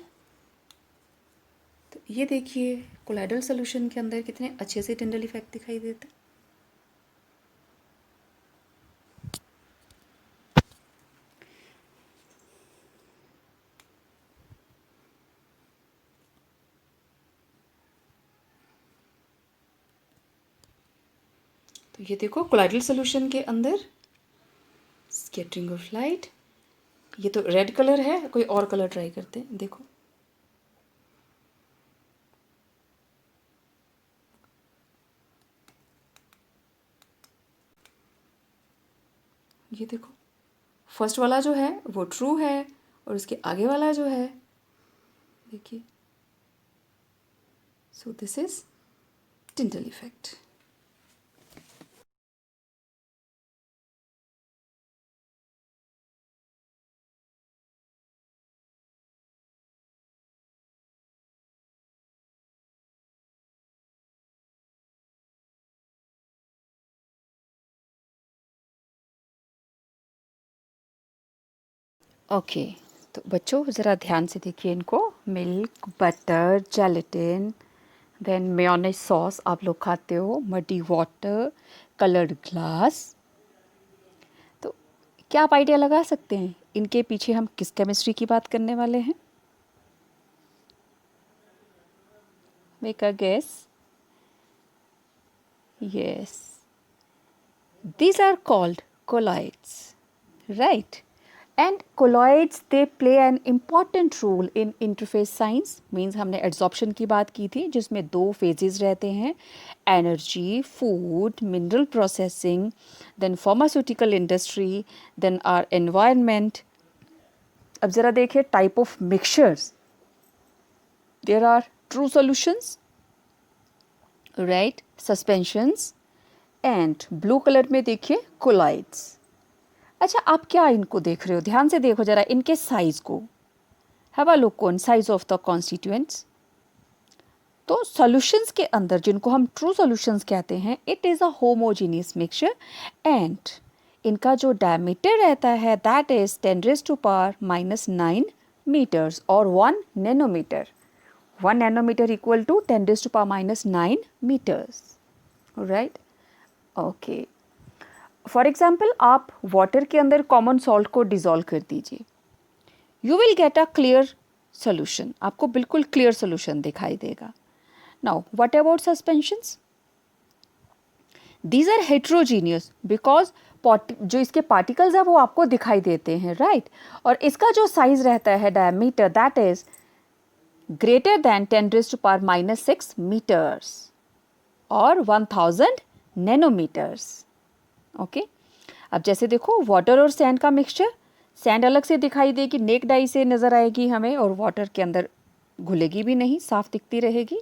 A: तो ये देखिए कोलाइडल सॉल्यूशन के अंदर कितने अच्छे से टिंडल इफेक्ट दिखाई देता है। तो ये देखो कोलाइडल सॉल्यूशन के अंदर स्कैटरिंग ऑफ लाइट, ये तो रेड कलर है, कोई और कलर ट्राई करते हैं, देखो ये देखो, फर्स्ट वाला जो है वो ट्रू है और उसके आगे वाला जो है देखिए, so this is Tyndall effect. Okay, तो बच्चों ज़रा ध्यान से देखिए इनको, milk, butter, gelatin, then mayonnaise sauce आप लोग खाते हो, मडी वाटर, कलर्ड ग्लास। तो क्या आप आइडिया लगा सकते हैं इनके पीछे हम किस केमिस्ट्री की बात करने वाले हैं? Make a guess. Yes, these are called colloids, right? And colloids, they play an important role in interface science, means हमने adsorption की बात की थी जिसमें 2 phases रहते हैं, energy, food, mineral processing, then pharmaceutical industry, then our environment. अब ज़रा देखिए type of mixtures, there are true solutions, right, suspensions, and blue colour में देखिए कोलाइड्स। अच्छा आप क्या इनको देख रहे हो, ध्यान से देखो जरा इनके साइज को, have a look on size of the constituents.
B: तो सॉल्यूशंस के अंदर जिनको हम ट्रू सॉल्यूशंस कहते हैं, it is a homogeneous mixture and इनका जो डायमीटर रहता है दैट इज 10⁻⁻9 मीटर्स और 1 nanometre. 1 nanometre equal to 10⁻⁹ metres, right. Okay, for example आप वाटर के अंदर कॉमन सॉल्ट को डिजोल्व कर दीजिए, you will get a clear solution. आपको बिल्कुल क्लियर सोल्यूशन दिखाई देगा. Now what about suspensions? These are heterogeneous because जो इसके पार्टिकल्स है वो आपको दिखाई देते हैं, राइट. और इसका जो साइज रहता है diameter that is greater than 10⁻⁻6 metres और 1000 नैनोमीटर्स. ओके, अब जैसे देखो वाटर और सैंड का मिक्सचर, सैंड अलग से दिखाई देगी, नेक्ड आई से नज़र आएगी हमें और वाटर के अंदर घुलेगी भी नहीं, साफ दिखती रहेगी.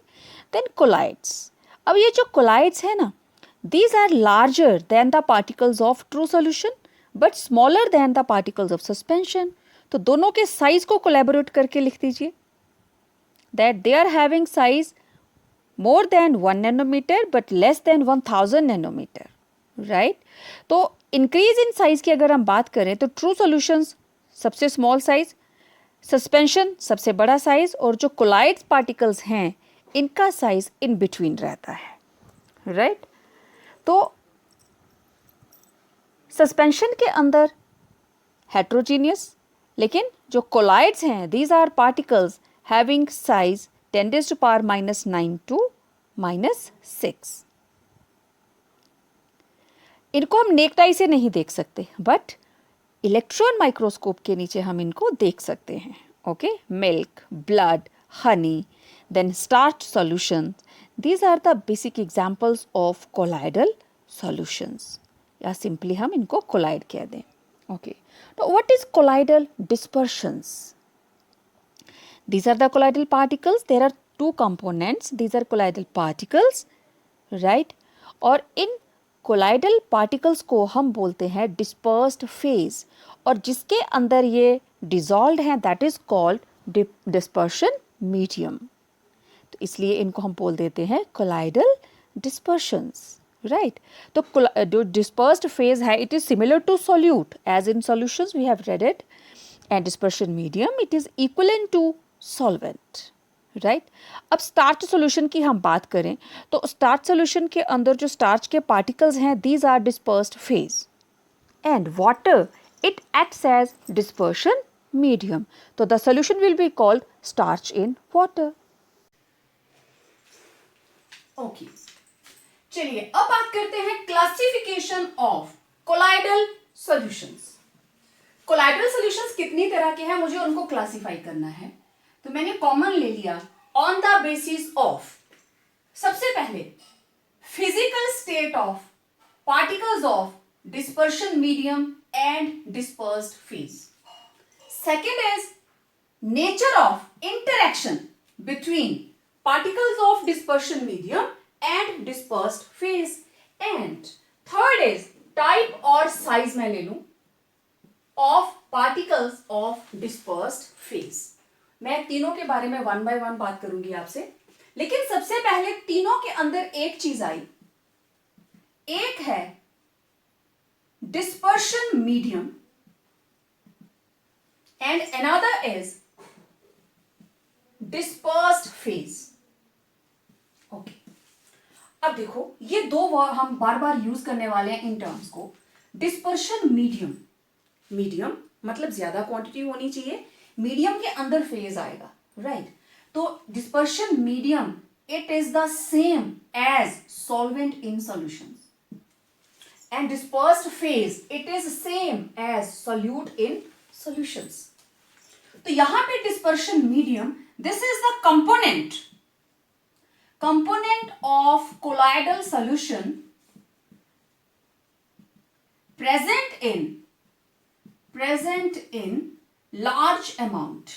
B: Then colloids. अब ये जो कोलाइड्स है ना, these are larger than the particles of true solution but smaller than the particles of suspension. तो दोनों के साइज को कोलैबोरेट करके लिख दीजिए that they are having size more than 1 nanometer but less than 1000 nanometer, right. तो increase in size की अगर हम बात करें तो ट्रू सॉल्यूशंस सबसे स्मॉल साइज, सस्पेंशन सबसे बड़ा साइज और जो कोलाइड्स पार्टिकल्स हैं इनका साइज इन बिटवीन रहता है, राइट. तो सस्पेंशन के अंदर हेट्रोजीनियस, लेकिन जो कोलाइड्स हैं these are particles having size 10⁻⁹ to -6. इनको हम नेक्ड आई से नहीं देख सकते बट इलेक्ट्रॉन माइक्रोस्कोप के नीचे हम इनको देख सकते हैं. Okay, milk, blood, honey, then starch solution, these are the basic examples of colloidal solutions, या सिंपली हम इनको कोलाइड कह दें. ओके, तो what is colloidal dispersions? These are the colloidal particles. There are two components. These are colloidal particles, right? और इन colloidal particles को हम बोलते हैं dispersed phase और जिसके अंदर ये dissolved हैं that is called dispersion medium. तो इसलिए इनको हम बोल देते हैं कोलाइडल डिस्पर्शंस, राइट. तो जो डिस्पर्स्ड फेज है it is similar to solute as in solutions we have read it, and dispersion medium it is equivalent to solvent, right. अब स्टार्च सॉल्यूशन की हम बात करें तो स्टार्च सॉल्यूशन के अंदर जो स्टार्च के पार्टिकल्स हैं these are dispersed phase and water it acts as dispersion medium. तो the solution will be called starch in water.
A: Okay, चलिए अब बात करते हैं classification of colloidal solutions. Colloidal solutions कितनी तरह के हैं, मुझे उनको क्लासिफाई करना है. तो मैंने कॉमन ले लिया ऑन द बेसिस ऑफ, सबसे पहले physical state of particles of dispersion medium and dispersed phase. Second is nature of interaction between particles of dispersion medium and dispersed phase, and third is type और size मैं ले लूं of particles of dispersed phase. मैं तीनों के बारे में one by one बात करूंगी आपसे, लेकिन सबसे पहले तीनों के अंदर एक चीज आई. एक है dispersion medium and another is dispersed phase. Okay, अब देखो ये दो वर्ड हम बार बार यूज करने वाले हैं इन टर्म्स को. डिस्पर्शन मीडियम, मीडियम मतलब ज्यादा क्वांटिटी होनी चाहिए, मीडियम के अंदर फेज आएगा, राइट. तो dispersion medium it is the same as solvent in solutions and dispersed phase it is same as solute in solutions. तो यहां पे dispersion medium this is the component of colloidal solution present in large amount,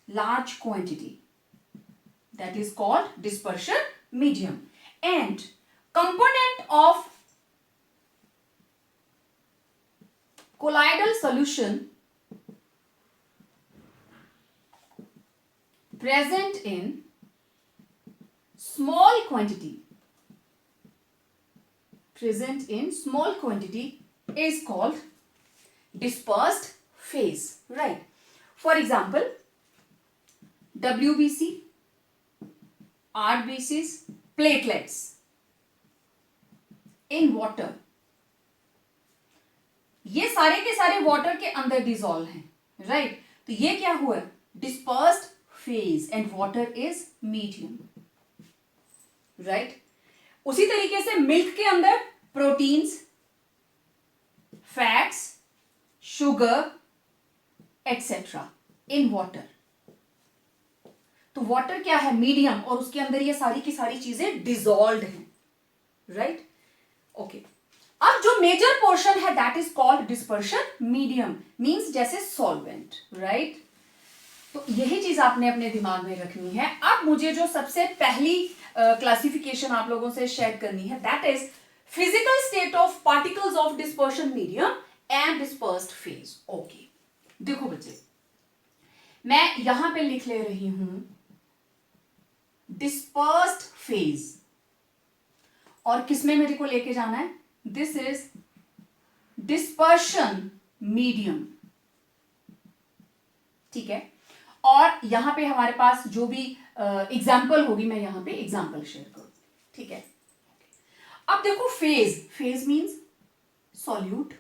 A: large quantity, that is called dispersion medium, and component of colloidal solution present in small quantity, present in small quantity is called dispersed phase, right? For example, WBC, RBCs, platelets in water, ये सारे के सारे water के अंदर dissolve हैं, right? तो ये क्या हुआ? Dispersed phase and water is medium, right? उसी तरीके से मिल्क के अंदर proteins, fats, sugar etcetera in water. तो वाटर क्या है? मीडियम, और उसके अंदर ये सारी की सारी चीजें डिसॉल्व्ड हैं, राइट? ओके, अब जो मेजर पोर्शन है that is called dispersion medium, means जैसे सॉल्वेंट, राइट? तो यही चीज आपने अपने दिमाग में रखनी है। अब मुझे जो सबसे पहली क्लासिफिकेशन आप लोगों से शेयर करनी है that is physical state of particles of dispersion medium and dispersed phase. Okay, देखो बच्चे, मैं यहां पे लिख ले रही हूं डिस्पर्स्ड फेज, और किसमें मेरे को लेके जाना है? दिस इज डिस्पर्शन मीडियम, ठीक है? और यहां पे हमारे पास जो भी एग्जाम्पल होगी, मैं यहां पे एग्जाम्पल शेयर करूं, ठीक है? अब देखो, फेज, फेज मीन्स सॉल्यूट,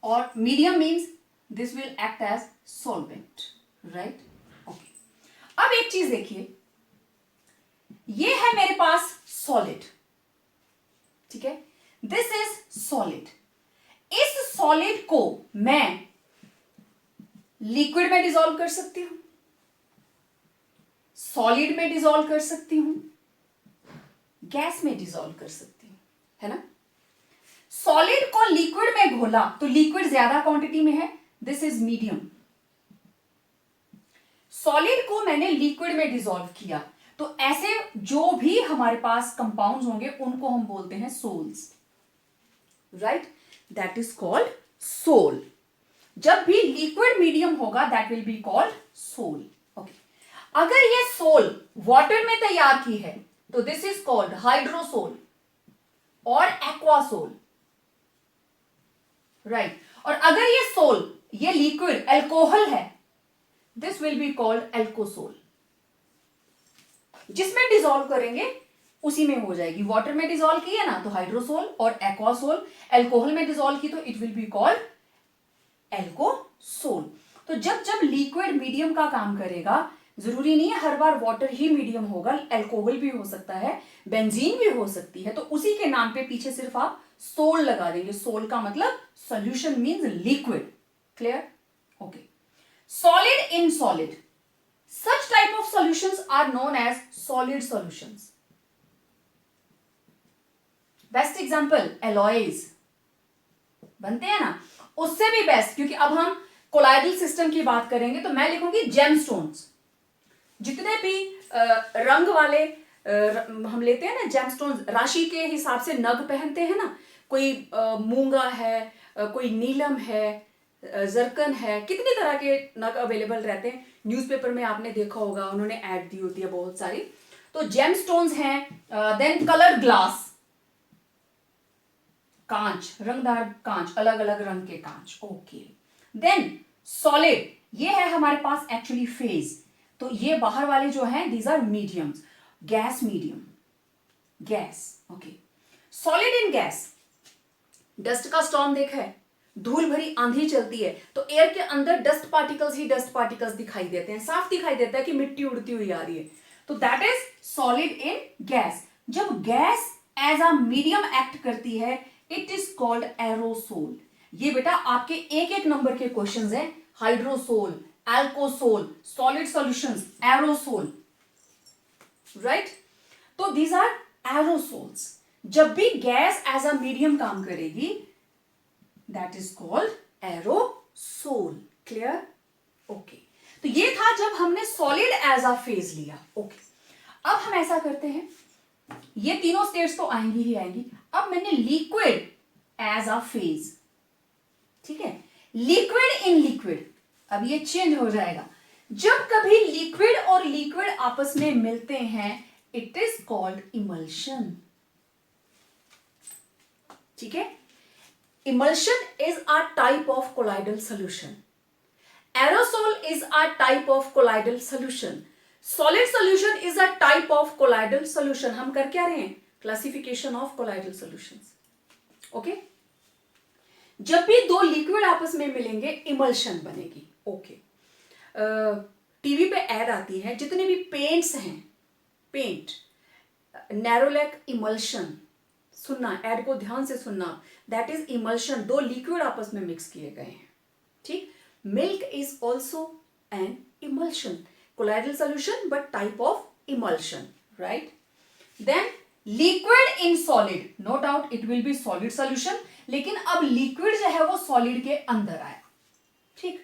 A: और medium means this will act as solvent, right? Okay, अब एक चीज देखिए, ये है मेरे पास सॉलिड, ठीक है? This is solid. इस सॉलिड को मैं लिक्विड में डिसॉल्व कर सकती हूं, सॉलिड में डिसॉल्व कर सकती हूं, गैस में डिसॉल्व कर सकती हूं, है ना? सॉलिड को लिक्विड में घोला तो लिक्विड ज्यादा क्वांटिटी में है, दिस इज मीडियम। सॉलिड को मैंने लिक्विड में डिसॉल्व किया, तो ऐसे जो भी हमारे पास कंपाउंड्स होंगे उनको हम बोलते हैं sols, right? That is called sol. जब भी लिक्विड मीडियम होगा that will be called sol. Okay, अगर ये सोल वाटर में तैयार की है तो दिस इज कॉल्ड हाइड्रोसोल और एक्वासोल, राइट? और अगर ये सोल, ये लिक्विड अल्कोहल है, this will be called alcosol. जिसमें डिसॉल्व करेंगे उसी में हो जाएगी। वाटर में डिसॉल्व की है ना तो हाइड्रोसोल, और एक्वासोल, अल्कोहल में डिसॉल्व की तो इट विल बी कॉल्ड एल्कोसोल। तो जब जब लिक्विड मीडियम का काम करेगा, जरूरी नहीं है हर बार वाटर ही मीडियम होगा, अल्कोहल भी हो सकता है, बेंजीन भी हो सकती है, तो उसी के नाम पे पीछे सिर्फ आप सोल लगा देंगे। सोल का मतलब solution means liquid, clear? Okay, solid in solid, such type of solutions are known as solid solutions. Best example alloys बनते हैं ना, उससे भी बेस्ट, क्योंकि अब हम कोलाइडल सिस्टम की बात करेंगे तो मैं लिखूंगी जेमस्टोन्स। जितने भी रंग वाले हम लेते हैं ना जेमस्टोन्स, राशि के हिसाब से नग पहनते हैं ना, कोई मूंगा है, कोई नीलम है, जरकन है, कितनी तरह के नग अवेलेबल रहते हैं। न्यूज़पेपर में आपने देखा होगा, उन्होंने ऐड दी होती है बहुत सारी। तो जेमस्टोन्स हैं। देन कलर ग्लास, कांच, रंगदार कांच, अलग अलग रंग के कांच। ओके, देन सॉलिड, ये है हमारे पास एक्चुअली फेज, तो ये बाहर वाले जो हैं these are mediums. Gas medium, gas. Okay, solid in gas, dust का स्टॉर्म देखा है, धूल भरी आंधी चलती है तो एयर के अंदर डस्ट पार्टिकल्स ही डस्ट पार्टिकल्स दिखाई देते हैं, साफ दिखाई देता है कि मिट्टी उड़ती हुई आ रही है, तो that is solid in gas. जब gas as a medium act करती है इट इज कॉल्ड एरोसोल। ये बेटा आपके एक एक नंबर के क्वेश्चंस हैं, hydrosol, एल्कोसोल, solid solutions, aerosol, right? तो दीज आर एरोसोल्स। जब भी गैस एज अ मीडियम काम करेगी that is called aerosol, clear? Okay, तो ये था जब हमने सॉलिड एज अ फेज लिया। ओके, अब हम ऐसा करते हैं, ये तीनों स्टेट्स तो आएंगी ही आएंगी। अब मैंने लिक्विड एज अ फेज, ठीक है, लिक्विड इन लिक्विड, अब ये चेंज हो जाएगा। जब कभी लिक्विड और लिक्विड आपस में मिलते हैं इट इज कॉल्ड इमल्शन. ठीक है. Emulsion is a type of colloidal solution. Aerosol is a type of colloidal solution. Solid solution is a type of colloidal solution. हम कर क्या रहे हैं? Classification of colloidal solutions. Okay? जब भी दो लिक्विड आपस में मिलेंगे इमल्शन बनेगी. ओके. टीवी पे ऐड आती है, जितने भी पेंट्स हैं, पेंट, नैरोलैक इमल्शन, सुनना, ऐड को ध्यान से सुनना, दैट इज इमल्शन. दो लिक्विड आपस में मिक्स किए गए हैं. ठीक. Milk is also an emulsion, colloidal solution but type of emulsion, right. Then liquid in solid, no doubt it will be solid solution, लेकिन अब लिक्विड जो है वो सॉलिड के अंदर आया. ठीक.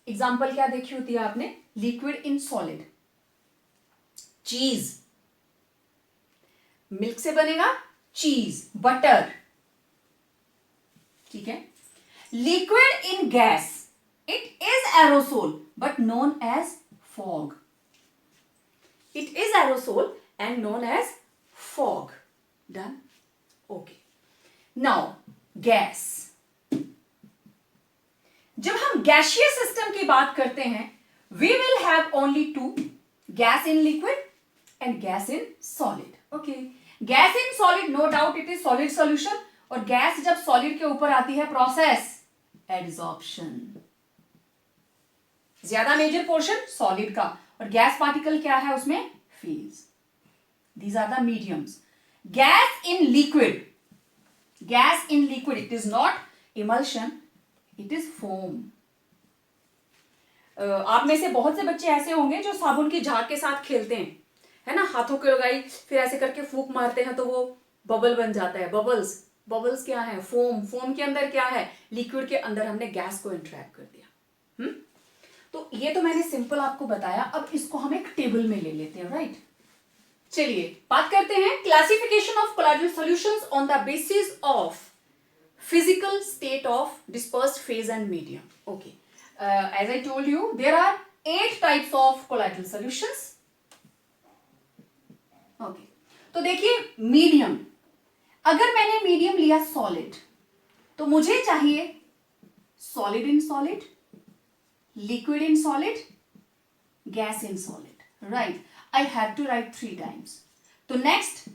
A: एग्जाम्पल क्या देखी होती है आपने? Liquid in solid. Cheese, milk से बनेगा चीज, बटर. ठीक है. Liquid in gas, it is aerosol but known as fog. It is aerosol and known as fog. Done. Okay. Now gas. जब हम गैसियस सिस्टम की बात करते हैं, we will have only two, gas in liquid and gas in solid. Okay. Gas in solid, no doubt it is solid solution, और gas जब solid के ऊपर आती है, प्रोसेस एडसॉर्प्शन. ज्यादा मेजर पोर्शन सॉलिड का, और गैस पार्टिकल क्या है उसमें? Phase. These are the mediums. Gas in liquid, gas in liquid, it is not emulsion, it is foam. आप में से बहुत से बच्चे ऐसे होंगे जो साबुन की झाग के साथ खेलते हैं, है ना, हाथों की लगाई, फिर ऐसे करके फूंक मारते हैं तो वो बबल बन जाता है. बबल्स, बबल्स क्या है? फोम. फोम के अंदर क्या है? लिक्विड के अंदर हमने गैस को इंट्रैक्ट कर दिया. तो ये तो मैंने सिंपल आपको बताया. अब इसको हम एक टेबल में ले लेते हैं, राइट. चलिए बात करते हैं classification of colloidal solutions on the basis of physical state of dispersed phase and medium. Okay. As I told you, there are 8 types of colloidal solutions. Okay. तो देखिए मीडियम. अगर मैंने मीडियम लिया सॉलिड, तो मुझे चाहिए solid in solid, liquid in solid, gas in solid, right. I have to write 3 times. तो next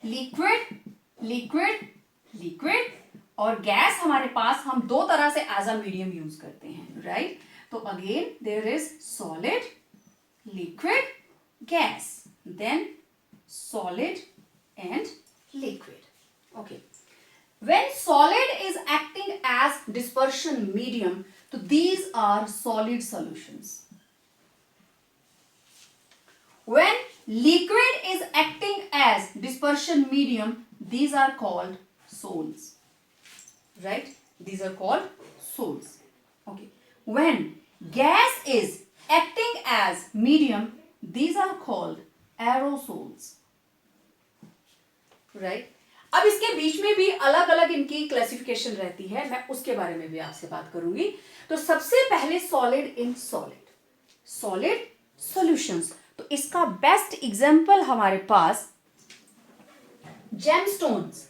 A: liquid, liquid, liquid, और गैस हमारे पास हम दो तरह से एज अ मीडियम यूज करते हैं, राइट. तो again there is solid, liquid, gas, then solid and liquid. Okay. When solid is acting as dispersion medium, तो these are solid solutions. When liquid is acting as dispersion medium, these are called sols. Right? These are called sols. Okay. When gas is acting as medium, these are called aerosols. Right? अब इसके बीच में भी अलग अलग इनकी classification रहती है, मैं उसके बारे में भी आपसे बात करूंगी. तो सबसे पहले solid in solid, solid solutions. तो इसका बेस्ट एग्जाम्पल हमारे पास जेमस्टोन्स,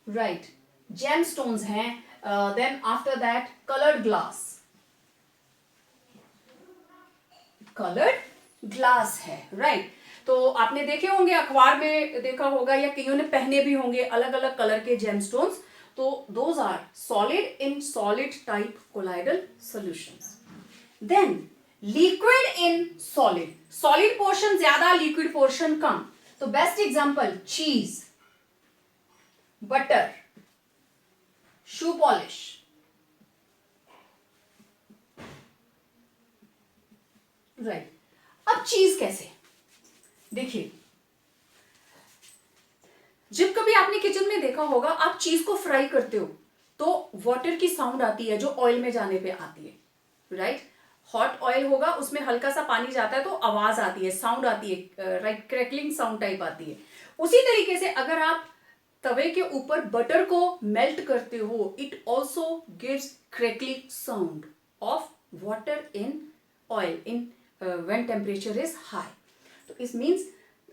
A: राइट. जेमस्टोन्स हैं. Then after that coloured glass, coloured glass है, राइट. तो आपने देखे होंगे, अखबार में देखा होगा, या कईयों ने पहने भी होंगे अलग अलग कलर के जेमस्टोन्स. तो those are solid in solid type colloidal solutions. Then liquid in solid, solid portion ज्यादा, लिक्विड पोर्शन कम. तो best example cheese, butter, shoe polish, right. अब चीज कैसे? देखिए, जब कभी आपने किचन में देखा होगा, आप चीज को फ्राई करते हो तो वाटर की साउंड आती है जो ऑयल में जाने पे आती है, राइट. हॉट ऑयल होगा, उसमें हल्का सा पानी जाता है तो आवाज आती है, साउंड आती है, राइट, क्रैकलिंग साउंड टाइप आती है. उसी तरीके से अगर आप तवे के ऊपर बटर को मेल्ट करते हो, it also gives crackling sound of water in oil in when temperature is high. तो इस मीन्स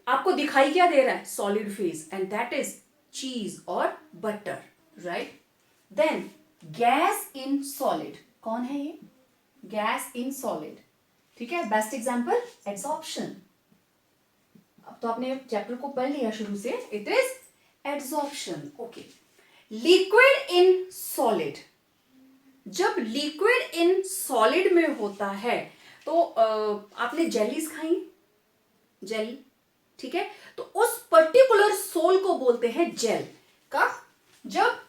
A: आपको दिखाई क्या दे रहा है, solid phase, and that is cheese और butter, right. Then gas in solid, कौन है ये, गैस इन सॉलिड. ठीक है, बेस्ट एग्जांपल एड्सॉर्प्शन. अब तो आपने चैप्टर को पढ़ लिया शुरू से, it is adsorption. Okay, liquid in solid. जब लिक्विड इन सॉलिड में होता है तो आपने जेलीज खाई, जेली, ठीक है, तो उस पर्टिकुलर सोल को बोलते हैं जेल. का जब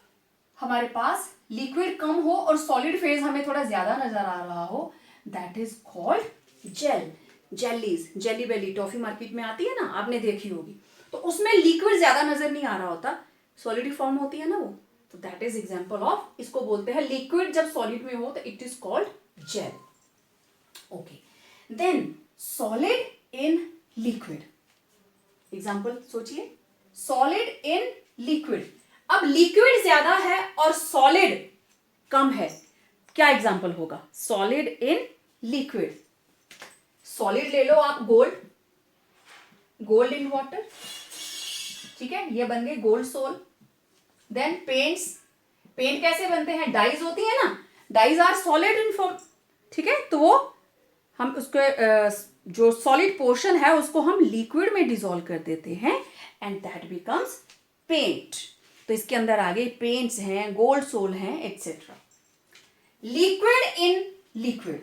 A: हमारे पास लिक्विड कम हो और सॉलिड फेज हमें थोड़ा ज्यादा नजर आ रहा हो, that is called gel. Jellies, jelly belly toffee market में आती है ना, आपने देखी होगी, तो उसमें लिक्विड ज्यादा नजर नहीं आ रहा होता, सॉलिड फॉर्म होती है ना वो, तो दैट इज एग्जांपल ऑफ, इसको बोलते हैं लिक्विड जब सॉलिड में हो तो it is called gel. Okay, then solid in liquid. Example सोचिए, सॉलिड इन लिक्विड. अब लिक्विड ज्यादा है और सॉलिड कम है, क्या एग्जांपल होगा, सॉलिड इन लिक्विड. सॉलिड ले लो आप, गोल्ड, गोल्ड इन वाटर, ठीक है, ये बन गए gold sol. Then paints, paint कैसे बनते हैं, डाइज होती है ना, dyes are solid in form, ठीक है, तो वो हम उसके जो सॉलिड पोर्शन है उसको हम लिक्विड में डिसॉल्व कर देते हैं एंड दैट बिकम्स पेंट. तो इसके अंदर आगे पेंट्स हैं, गोल्ड सोल हैं, etcetera. Liquid in liquid,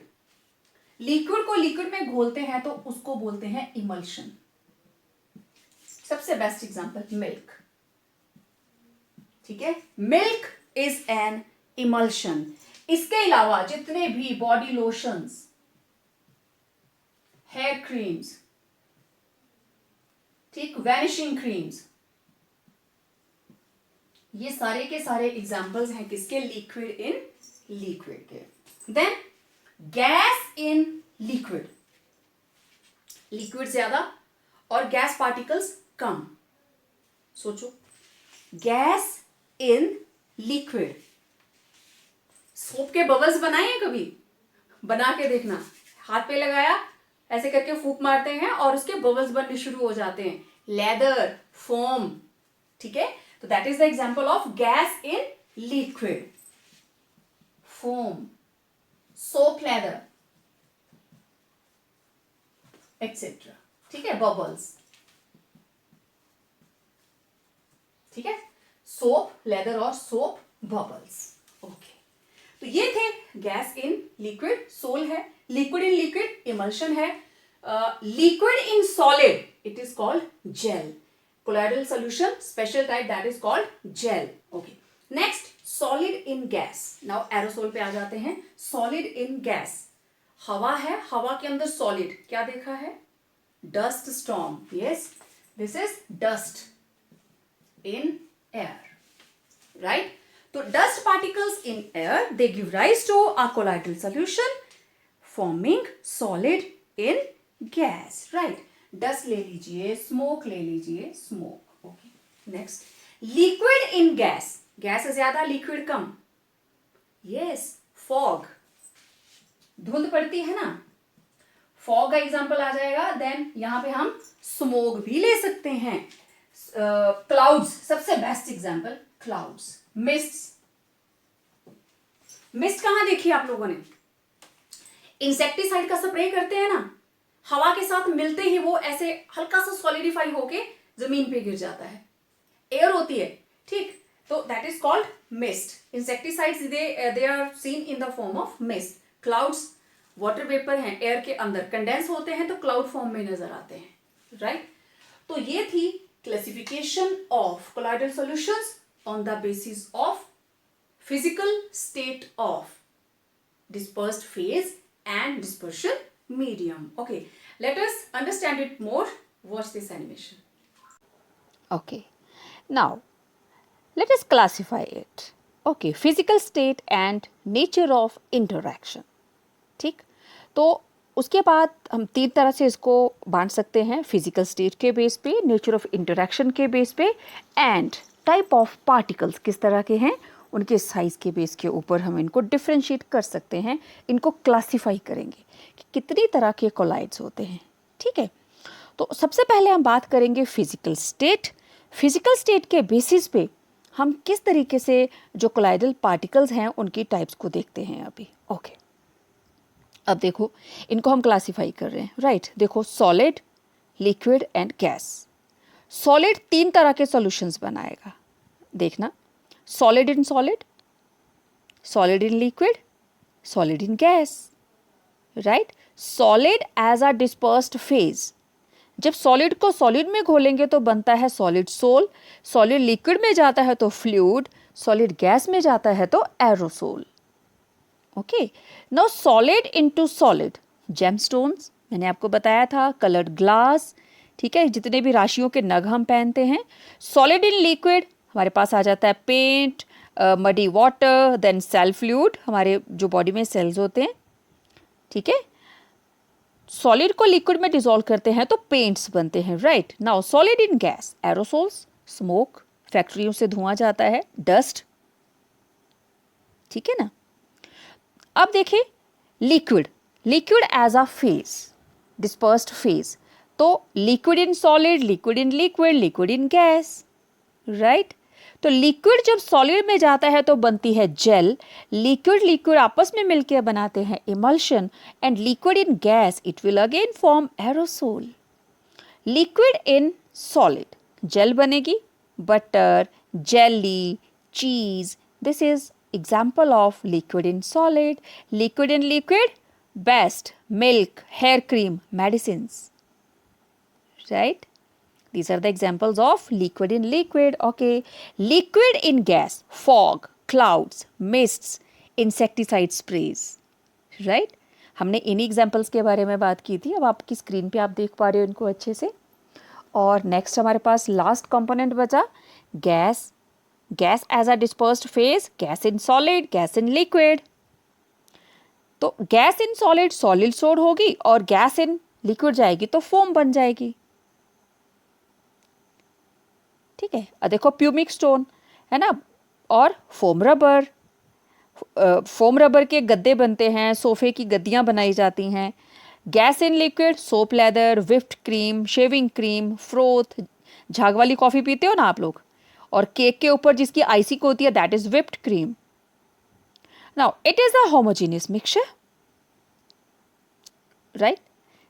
A: liquid को लिक्विड में घोलते हैं तो उसको बोलते हैं इमल्शन. सबसे बेस्ट एग्जांपल मिल्क, ठीक है, मिल्क इज एन इमल्शन. इसके अलावा जितने भी बॉडी लोशंस, हेयर क्रीम्स, ठीक, वैनिशिंग क्रीम्स, ये सारे के सारे एग्जांपल्स हैं किसके, लिक्विड इन लिक्विड के. Then gas in liquid, liquid ज्यादा और गैस पार्टिकल्स कम. सोचो, गैस इन लिक्विड. सोप के बबल्स बनाए हैं कभी, बना के देखना, हाथ पे लगाया, ऐसे करके फूंक मारते हैं और उसके बबल्स बनने शुरू हो जाते हैं, लेदर, फोम, ठीक है, तो that is the example of gas in liquid. Foam, soap, lather, etcetera, ठीक है, बबल्स, ठीक है, सोप, लेदर और सोप, बबल्स. ओके, तो ये थे गैस इन लिक्विड, सोल है, लिक्विड इन लिक्विड इमल्शन है, liquid in solid it is called gel. Colloidal solution special type that is called gel. Okay, next solid in gas. Now aerosol पे आ जाते हैं. Solid in gas, हवा है, हवा के अंदर सॉलिड, क्या देखा है, dust storm. Yes, this is dust in air, right. तो dust particles in air they give rise to a colloidal solution forming solid in gas, right. Dust ले लीजिए, स्मोक ले लीजिए, smoke. Okay, next liquid in gas, gas से ज्यादा liquid कम. Yes, fog, धुंध पड़ती है ना, फॉग का एग्जांपल आ जाएगा. देन यहां पे हम स्मोक भी ले सकते हैं. क्लाउड्स, सबसे best example clouds. Mist, mist कहां देखी आप लोगों ने, इंसेक्टिसाइड का स्प्रे करते हैं ना, हवा के साथ मिलते ही वो ऐसे हल्का सा सॉलिडिफाई होके जमीन पे गिर जाता है, एयर होती है, ठीक, तो that is called mist. Insecticides they are seen in the form of mist. Clouds water vapour हैं, एयर के अंदर कंडेंस होते हैं तो क्लाउड फॉर्म में नजर आते हैं, राइट. तो ये थी classification of colloidal solutions on the basis of physical state of dispersed phase and dispersion medium. Okay, let us understand it more. Watch this animation.
B: Okay, now let us classify it. Okay, physical state and nature of interaction. ठीक, तो उसके बाद हम तीन तरह से इसको बांट सकते हैं, फिजिकल स्टेट के बेस पे, नेचर ऑफ इंटरेक्शन के बेस पे एंड टाइप ऑफ पार्टिकल्स किस तरह के हैं, उनके साइज़ के बेस के ऊपर हम इनको डिफ्रेंशिएट कर सकते हैं, इनको क्लासीफाई करेंगे कि कितनी तरह के कोलाइड्स होते हैं. ठीक है, तो सबसे पहले हम बात करेंगे फिजिकल स्टेट। फिजिकल स्टेट के बेसिस पे हम किस तरीके से जो कोलाइडल पार्टिकल्स हैं उनकी टाइप्स को देखते हैं अभी। ओके, अब देखो इनको हम क्लासिफाई कर रहे हैं, राइट। देखो solid, liquid and gas. Solid 3 तरह के सॉल्यूशंस बनाएगा, देखना, solid in solid, solid in liquid, solid in gas, right. Solid as a dispersed phase, जब सॉलिड को सॉलिड में घोलेंगे तो बनता है सॉलिड सोल, सॉलिड लिक्विड में जाता है तो फ्लूइड, सॉलिड गैस में जाता है तो aerosol. Okay, now solid into solid, gemstones मैंने आपको बताया था, कलर्ड ग्लास, ठीक है, जितने भी राशियों के नग हम पहनते हैं। सॉलिड इन लिक्विड हमारे पास आ जाता है paint, muddy water, then cell fluid, हमारे जो बॉडी में सेल्स होते हैं, ठीक है। सॉलिड को लिक्विड में डिसॉल्व करते हैं तो पेंट्स बनते हैं, right. Now solid in gas, aerosols, smoke, फैक्ट्रियों से धुआं जाता है, डस्ट, ठीक है ना। अब देखिए liquid, liquid as a phase, dispersed phase, तो liquid in solid, liquid in liquid, liquid in gas, right. तो लिक्विड जब सॉलिड में जाता है तो बनती है जेल, लिक्विड लिक्विड आपस में मिलकर बनाते हैं emulsion, and liquid in gas it will again form aerosol. Liquid in solid, gel बनेगी, butter, jelly, cheese, this is example of liquid in solid. Liquid in liquid, best, milk, hair cream, medicines, right? These are the examples of liquid in liquid. Okay, liquid in gas, fog, clouds, mists, insecticide sprays, right? हमने इन्हीं examples के बारे में बात की थी, अब आपकी स्क्रीन पे आप देख पा रहे हो इनको अच्छे से। और नेक्स्ट हमारे पास लास्ट कंपोनेंट बचा gas. Gas as a dispersed phase, gas in solid, gas in liquid. तो गैस इन सॉलिड सॉलिड सोड होगी और गैस इन लिक्विड जाएगी तो फोम बन जाएगी, ठीक है। देखो प्यूमिक स्टोन है ना, और फोम रबर, फोम रबर के गद्दे बनते हैं, सोफे की गद्दियां बनाई जाती हैं। Gas in liquid, soap leather, whipped cream, shaving cream, froth, झाग वाली कॉफी पीते हो ना आप लोग, और केक के ऊपर जिसकी आइसिंग होती है that is whipped cream. Now it is a homogeneous mixture, right.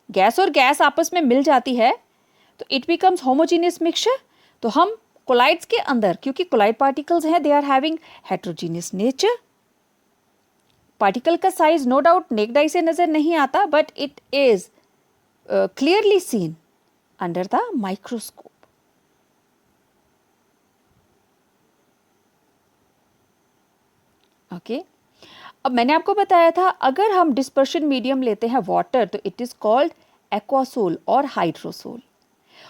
B: Gas और गैस आपस में मिल जाती है तो इट बिकम्स होमोजेनियस मिक्सचर। तो हम कोलाइड्स के अंदर, क्योंकि कोलाइड पार्टिकल्स हैं, they are having heterogeneous nature. Particle का size no doubt naked eye से नजर नहीं आता, but it is clearly seen under the microscope. Okay, अब मैंने आपको बताया था अगर हम डिस्पर्शन मीडियम लेते हैं वाटर तो इट इज कॉल्ड एक्वासोल और हाइड्रोसोल,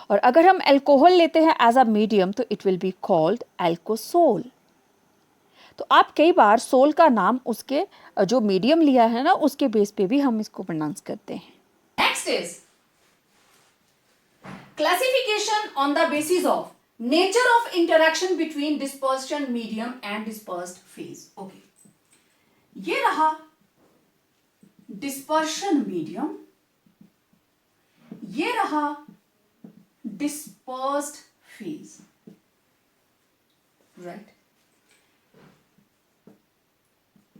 B: और अगर हम अल्कोहल लेते हैं एज अ मीडियम तो इट विल बी कॉल्ड अल्कोसोल। तो आप कई बार सोल का नाम उसके जो मीडियम लिया है ना उसके बेस पे भी हम इसको प्रोनाउंस करते हैं।
A: Next is classification on the basis of nature of interaction between dispersion medium and dispersed phase. Okay, ये रहा डिस्पर्शन मीडियम, ये रहा dispersed phase, right?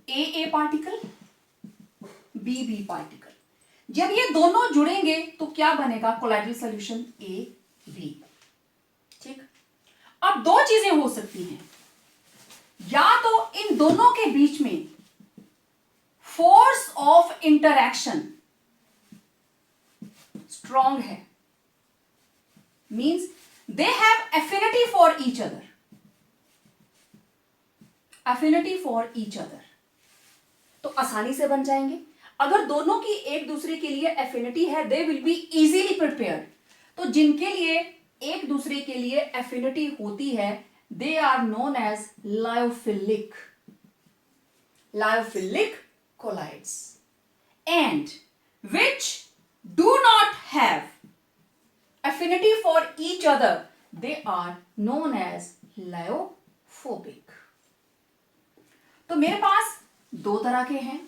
A: A particle, B particle, जब ये दोनों जुड़ेंगे तो क्या बनेगा? कोलाइडल सॉल्यूशन AB, ठीक। अब दो चीजें हो सकती हैं, या तो इन दोनों के बीच में फोर्स ऑफ इंटरैक्शन स्ट्रॉन्ग है, means they have affinity for each other, affinity for each other, तो आसानी से बन जाएंगे। अगर दोनों की एक दूसरे के लिए affinity है, they will be easily prepared। तो जिनके लिए एक दूसरे के लिए affinity होती है they are known as lyophilic, lyophilic colloids, and which do not have affinity for each other they are known as lyophobic। तो मेरे पास दो तरह के हैं,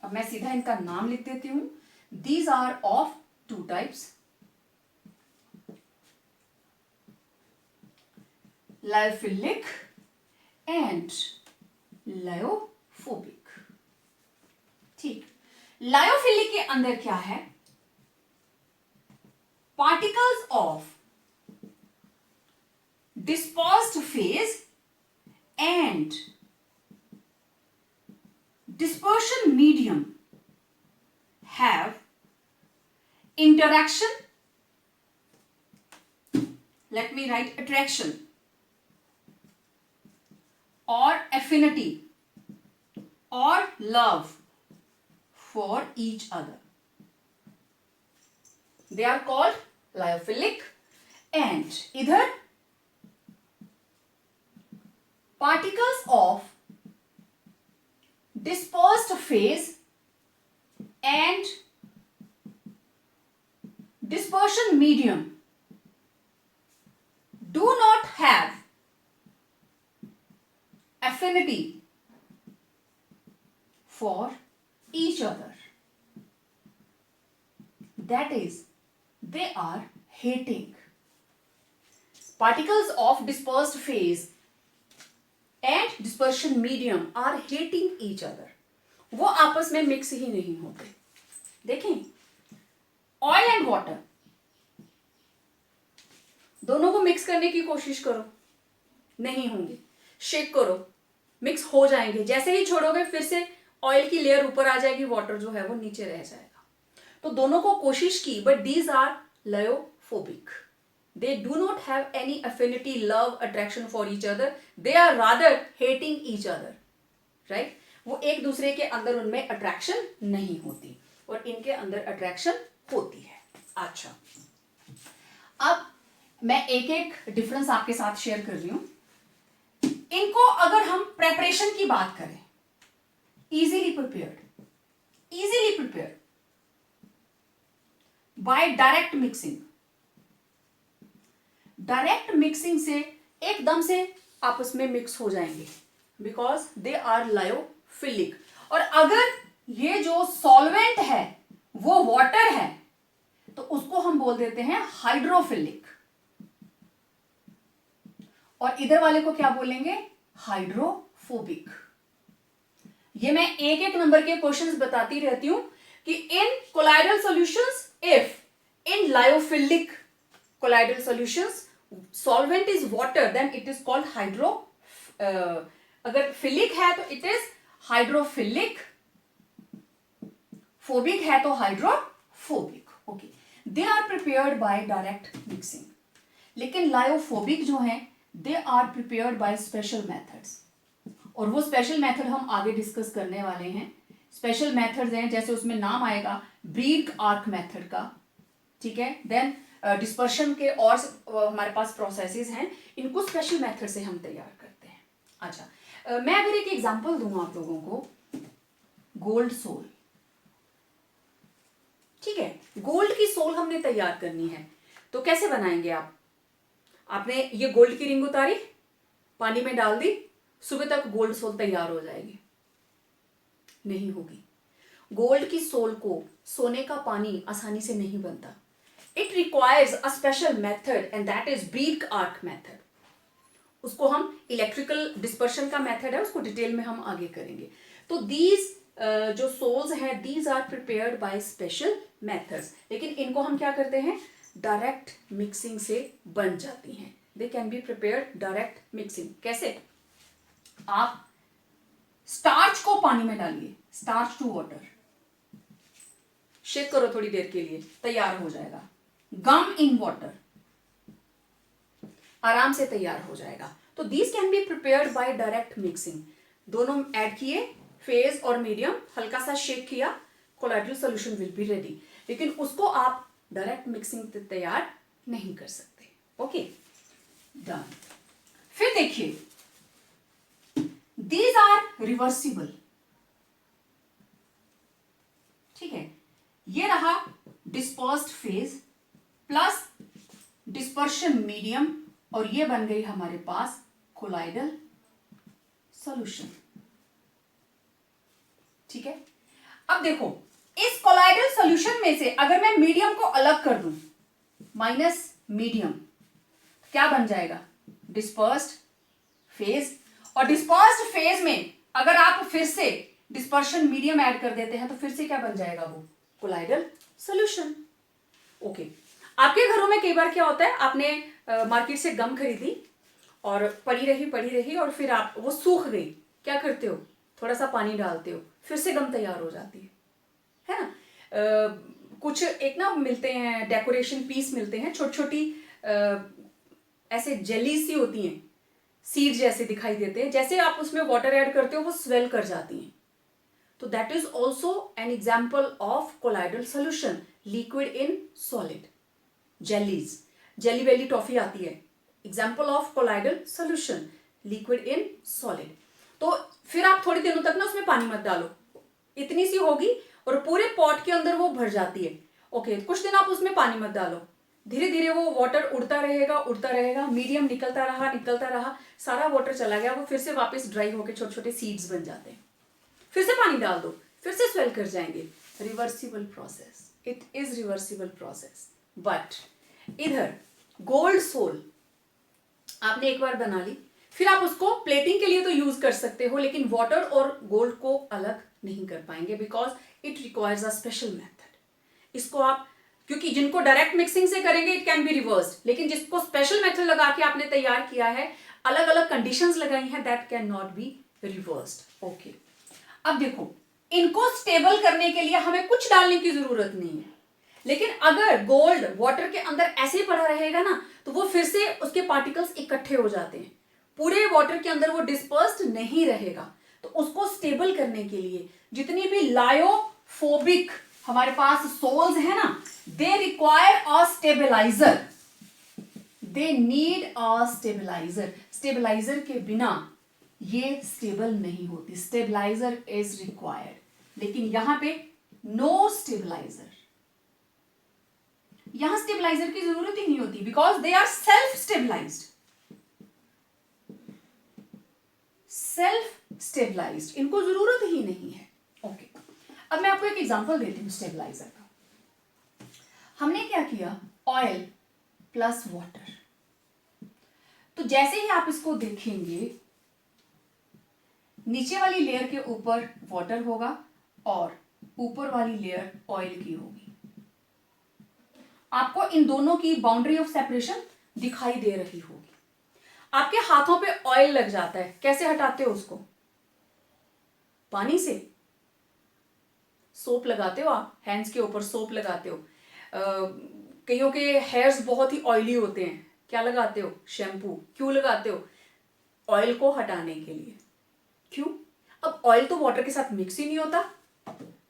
A: अब मैं सीधा इनका नाम लिख देती हूं। these are of two types, lyophilic and lyophobic. ठीक, लायोफिलिक के अंदर क्या है? Particles of dispersed phase and dispersion medium have interaction, let me write attraction or affinity or love for each other. They are called lyophilic and either particles of dispersed phase and dispersion medium do not have affinity for each other. That is, they are hating. Particles of dispersed phase and dispersion medium are hating each other. वो आपस में mix ही नहीं होते। देखें, oil and water दोनों को mix करने की कोशिश करो, नहीं होंगे। शेक करो, मिक्स हो जाएंगे। जैसे ही छोड़ोगे फिर से ऑयल की लेयर ऊपर आ जाएगी, वाटर जो है वो नीचे रह जाएगा। तो दोनों को कोशिश की, but these are lyophobic. They do not have any affinity, love, attraction for each other. They are rather hating each other. Right? वो एक दूसरे के अंदर उनमें अट्रैक्शन नहीं होती और इनके अंदर अट्रैक्शन होती है. अच्छा, अब मैं एक एक डिफरेंस आपके साथ शेयर कर रही हूं. इनको अगर हम प्रेपरेशन की बात करें, easily prepared by direct mixing से एकदम से आपस में मिक्स हो जाएंगे बिकॉज दे आर लायोफिलिक. और अगर ये जो सॉल्वेंट है वो वाटर है तो उसको हम बोल देते हैं हाइड्रोफिलिक, और इधर वाले को क्या बोलेंगे? हाइड्रोफोबिक. ये मैं एक एक नंबर के क्वेश्चंस बताती रहती हूं कि in colloidal solutions, if in lyophilic colloidal solutions solvent is water, then it is called hydro. अगर फिलिक है तो it is हाइड्रोफिलिक, फोबिक है तो hydrophobic. Okay, they are prepared by direct mixing. लेकिन लायोफोबिक जो हैं they are prepared by special methods, और वो स्पेशल मेथड हम आगे डिस्कस करने वाले हैं. स्पेशल मेथड्स हैं जैसे उसमें नाम आएगा ब्रीड आर्क मेथड का, ठीक है. देन डिस्पर्शन के और हमारे पास प्रोसेसेस हैं, इनको स्पेशल मेथड से हम तैयार करते हैं. अच्छा, मैं अगर एक एग्जांपल दूं आप लोगों को, गोल्ड सोल, ठीक है. गोल्ड की सोल हमने तैयार करनी है तो कैसे बनाएंगे आप? आपने ये गोल्ड की रिंग उतारी, पानी में डाल दी, सुबह तक गोल्ड सोल तैयार हो जाएगी? नहीं होगी. गोल्ड की सोल को सोने का पानी आसानी से नहीं बनता. It requires a special method and that is Breed arc method. उसको हम इलेक्ट्रिकल डिस्पर्शन का मेथड है, उसको डिटेल में हम आगे करेंगे. तो these जो सोल्स हैं these are prepared by special methods. लेकिन इनको हम क्या करते हैं? डायरेक्ट मिक्सिंग से बन जाती हैं. They can be prepared direct mixing. कैसे? आप स्टार्च को पानी में डालिए, स्टार्च टू वाटर, शेक करो थोड़ी देर के लिए, तैयार हो जाएगा. गम इन वाटर, आराम से तैयार हो जाएगा. तो these can be prepared by direct mixing. दोनों ऐड किए, फेज और मीडियम, हल्का सा शेक किया, colloidal solution will be ready. लेकिन उसको आप डायरेक्ट मिक्सिंग से तैयार नहीं कर सकते. Okay, done. फिर देखिए, दीज आर रिवर्सिबल, ठीक है. ये रहा dispersed phase plus dispersion medium, और ये बन गई हमारे पास कोलाइडल सॉल्यूशन, ठीक है. अब देखो, इस कोलाइडल सॉल्यूशन में से अगर मैं मीडियम को अलग कर दूं, माइनस मीडियम, क्या बन जाएगा? डिस्पर्स्ड फेज, और डिस्पर्स्ड फेज में अगर आप फिर से डिस्पर्शन मीडियम ऐड कर देते हैं तो फिर से क्या बन जाएगा, वो कोलाइडल सॉल्यूशन। ओके, आपके घरों में कई बार क्या होता है, आपने मार्केट से गम खरीदी और पड़ी रही और फिर आप वो सूख गई, क्या करते हो, थोड़ा सा पानी डालते हो, फिर से गम तैयार हो जाती है ना। कुछ एक ना मिलते हैं डेकोरेशन पीस मिलते हैं, छोटी छोटी ऐसे जेली सी होती हैं, सीड जैसे दिखाई देते हैं, जैसे आप उसमें वाटर ऐड करते हो वो स्वेल कर जाती हैं। तो that is also an example of colloidal solution, liquid in solid, jellies, jelly वेली टॉफी आती है, example of colloidal solution, liquid in solid. तो फिर आप थोड़ी दिनों तक ना उसमें पानी मत डालो, इतनी सी होगी और पूरे पॉट के अंदर वो भर जाती है। ओके, कुछ दिन आप उसमें पानी मत डालो, धीरे धीरे वो वाटर उड़ता रहेगा, मीडियम निकलता रहा, सारा वाटर चला गया, वो फिर से वापस ड्राई होकर छोटे छोटे सीड्स बन जाते हैं, फिर से पानी डाल दो, फिर से स्वेल कर जाएंगे। Reversible process, it is reversible process. But इधर गोल्ड सोल आपने एक बार बना ली, फिर आप उसको प्लेटिंग के लिए तो यूज कर सकते हो, लेकिन वाटर और गोल्ड को अलग नहीं कर पाएंगे, because it requires a special method. इसको आप, क्योंकि जिनको डायरेक्ट मिक्सिंग से करेंगे इट कैन बी रिवर्स्ड, लेकिन जिसको स्पेशल मेथड लगा के आपने तैयार किया है, अलग अलग कंडीशंस लगाई हैं, that can not be reversed. Okay, अब देखो, इनको स्टेबल करने के लिए हमें कुछ डालने की जरूरत नहीं है, लेकिन अगर गोल्ड वाटर के अंदर ऐसे ही पड़ा रहेगा ना, तो वो फिर से उसके पार्टिकल्स इकट्ठे हो जाते हैं, पूरे वाटर के अंदर वो डिस्पर्स्ड नहीं रहेगा। तो उसको स्टेबल करने के लिए जितनी भी लायोफोबिक हमारे पास सोल्स है ना, they require a stabiliser, they need a stabiliser. Stabiliser के बिना ये स्टेबल नहीं होती, स्टेबलाइजर इज रिक्वायर्ड। लेकिन यहां पे नो स्टेबलाइजर, यहां स्टेबलाइजर की जरूरत ही नहीं होती, because they are self stabilised, self stabilised, इनको जरूरत ही नहीं है। ओके, अब मैं आपको एक एग्जांपल देती हूं स्टेबलाइजर का। हमने क्या किया, ऑयल प्लस वाटर। तो जैसे ही आप इसको देखेंगे, नीचे वाली लेयर के ऊपर वाटर होगा और ऊपर वाली लेयर ऑयल की होगी। आपको इन दोनों की बाउंड्री ऑफ सेपरेशन दिखाई दे रही होगी। आपके हाथों पे ऑयल लग जाता है, कैसे हटाते हो उसको, पानी से, सोप लगाते हो आप, हैंड्स के ऊपर सोप लगाते हो। कईयों के हेयर्स बहुत ही ऑयली होते हैं, क्या लगाते हो, शैम्पू। क्यों लगाते हो, ऑयल को हटाने के लिए। क्यों, अब ऑयल तो वाटर के साथ मिक्स ही नहीं होता,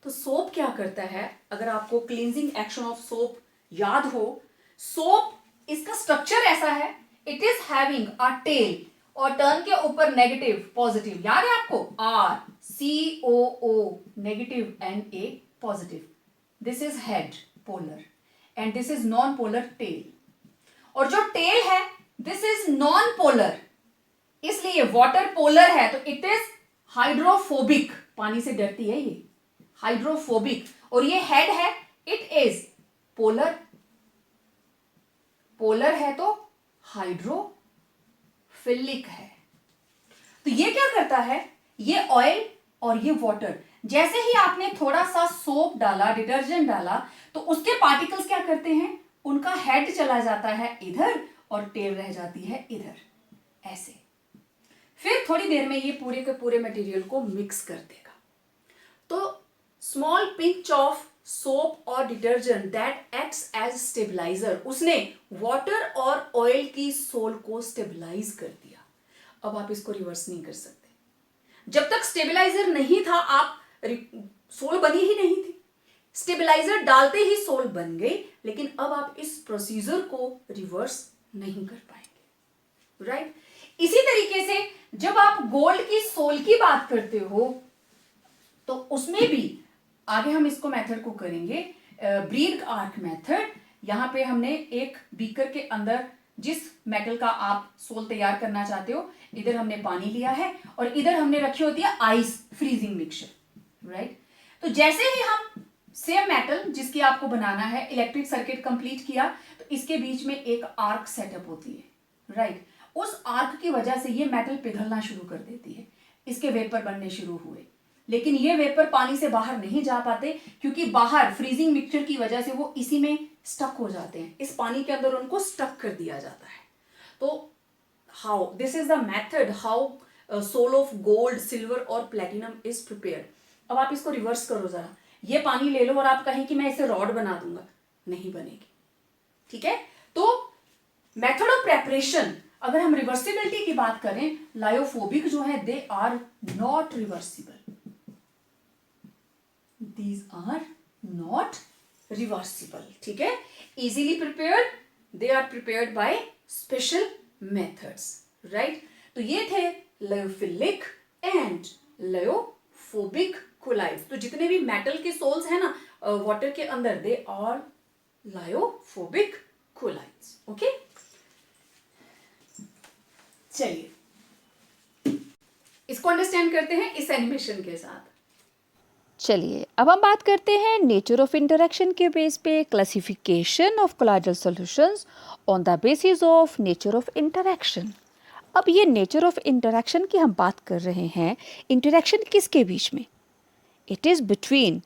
A: तो सोप क्या करता है, अगर आपको क्लींजिंग एक्शन ऑफ सोप याद हो, सोप इसका स्ट्रक्चर ऐसा है, it is having a tail और टर्न के ऊपर नेगेटिव पॉजिटिव, याद है आपको, RCOO negative and a positive, this is head polar and this is non polar tail. और जो टेल है दिस इज नॉन पोलर, इसलिए वाटर पोलर है तो इट इज हाइड्रोफोबिक, पानी से डरती है ये, हाइड्रोफोबिक। और ये हेड है, इट इज पोलर, पोलर है तो हाइड्रोफिलिक है। तो ये क्या करता है, ये ऑयल और ये वाटर, जैसे ही आपने थोड़ा सा सोप डाला, डिटर्जेंट डाला, तो उसके पार्टिकल्स क्या करते हैं, उनका हेड चला जाता है इधर और टेल रह जाती है इधर, ऐसे। फिर थोड़ी देर में ये पूरे के पूरे मटेरियल को मिक्स कर देगा। तो स्मॉल पिंच ऑफ सोप और detergent that acts as stabiliser, उसने वाटर और ऑयल की सोल को स्टेबलाइज कर दिया। अब आप इसको रिवर्स नहीं कर सकते, जब तक स्टेबलाइजर नहीं था आप सोल बनी ही नहीं थी, स्टेबलाइजर डालते ही सोल बन गई, लेकिन अब आप इस प्रोसीजर को रिवर्स नहीं कर पाएंगे, राइट। इसी तरीके से जब आप गोल्ड की सोल की बात करते हो, तो उसमें भी आगे हम इसको मेथड को करेंगे, ब्रीड आर्क मेथड। यहां पे हमने एक बीकर के अंदर जिस मेटल का आप सोल तैयार करना चाहते हो, इधर हमने पानी लिया है और इधर हमने रखी होती है आइस फ्रीजिंग मिक्सचर, राइट। तो जैसे ही हम सेम मेटल जिसकी आपको बनाना है, इलेक्ट्रिक सर्किट कंप्लीट किया, तो इसके बीच में एक आर्क सेटअप होती है, राइट। उस आर्क की वजह से ये मेटल पिघलना शुरू कर देती है, इसके वेपर बनने शुरू हुए, लेकिन ये वेपर पानी से बाहर नहीं जा पाते क्योंकि बाहर फ्रीजिंग मिक्सचर की वजह से वो इसी में स्टक हो जाते हैं, इस पानी के अंदर उनको स्टक कर दिया जाता है। तो how this is the method how sol of gold, silver और प्लेटिनम इज प्रिपेयर्ड। अब आप इसको रिवर्स करो जरा, ये पानी ले लो और आप कहें कि मैं इसे रॉड बना दूंगा, नहीं बनेगी, ठीक है। तो मेथड ऑफ प्रेपरेशन, अगर हम रिवर्सिबिलिटी की बात करें, लायोफोबिक जो है they are not reversible, these are not reversible, ठीक है। easily prepared, they are prepared by special methods, right। तो ये थे लायोफिलिक एंड लायोफोबिक कोलाइड्स। तो जितने भी मेटल के सोल्स हैं ना वाटर के अंदर, they are lyophobic colloids, okay. चलिए इसको अंडरस्टैंड करते हैं इस एनिमेशन के साथ।
B: चलिए अब हम बात करते हैं नेचर ऑफ इंटरेक्शन के बेस पे, classification of colloidal solutions on the basis of nature of interaction. अब ये नेचर ऑफ इंटरेक्शन की हम बात कर रहे हैं, इंटरेक्शन किसके बीच में? इट इज़ बिटवीन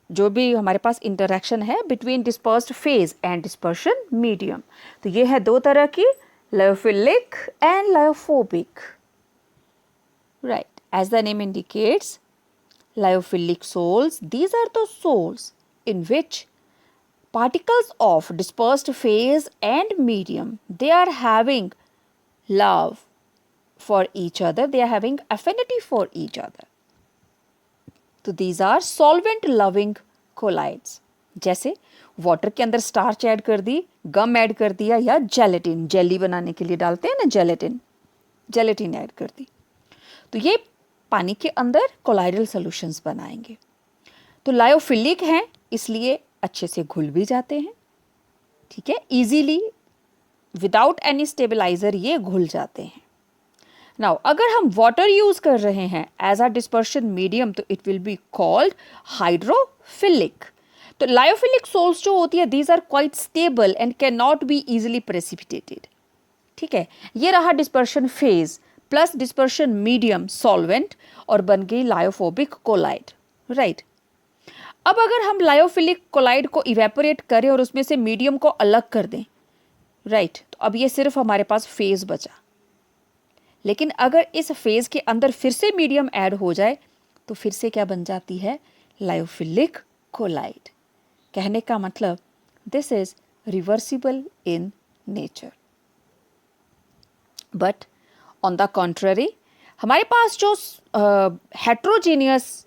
B: जो भी हमारे पास इंटरेक्शन है between dispersed phase and dispersion medium. तो ये है दो तरह की, lyophilic and lyophobic, right. As the name indicates, lyophilic sols, these are the sols in which particles of dispersed phase and medium, they are having love for each other, they are having affinity for each other. तो these are solvent loving colloids। जैसे water के अंदर starch add कर दी, गम add कर दिया, या gelatin, jelly बनाने के लिए डालते हैं ना जेलेटिन, जेलेटिन ऐड कर दी, तो ये पानी के अंदर कोलाइडल सॉल्यूशंस बनाएंगे। तो लायोफिलिक हैं इसलिए अच्छे से घुल भी जाते हैं, ठीक है, इजीली विदाउट एनी स्टेबलाइजर ये घुल जाते हैं। नाउ अगर हम वाटर यूज कर रहे हैं एज अ डिस्पर्शन मीडियम, तो it will be called hydrophilic. तो लायोफिलिक सोल्स जो होती है, these are quite stable and can not be easily precipitated, ठीक है। ये रहा dispersion phase plus dispersion medium solvent और बन गई लायोफोबिक कोलाइड, राइट। अब अगर हम लायोफिलिक कोलाइड को इवेपोरेट करें और उसमें से मीडियम को अलग कर दें, राइट, तो अब ये सिर्फ हमारे पास फेज बचा। लेकिन अगर इस फेज के अंदर फिर से मीडियम ऐड हो जाए तो फिर से क्या बन जाती है? Lyophilic colloid. कहने का मतलब this is reversible in nature. But on the contrary, हमारे पास जो हेट्रोजीनियस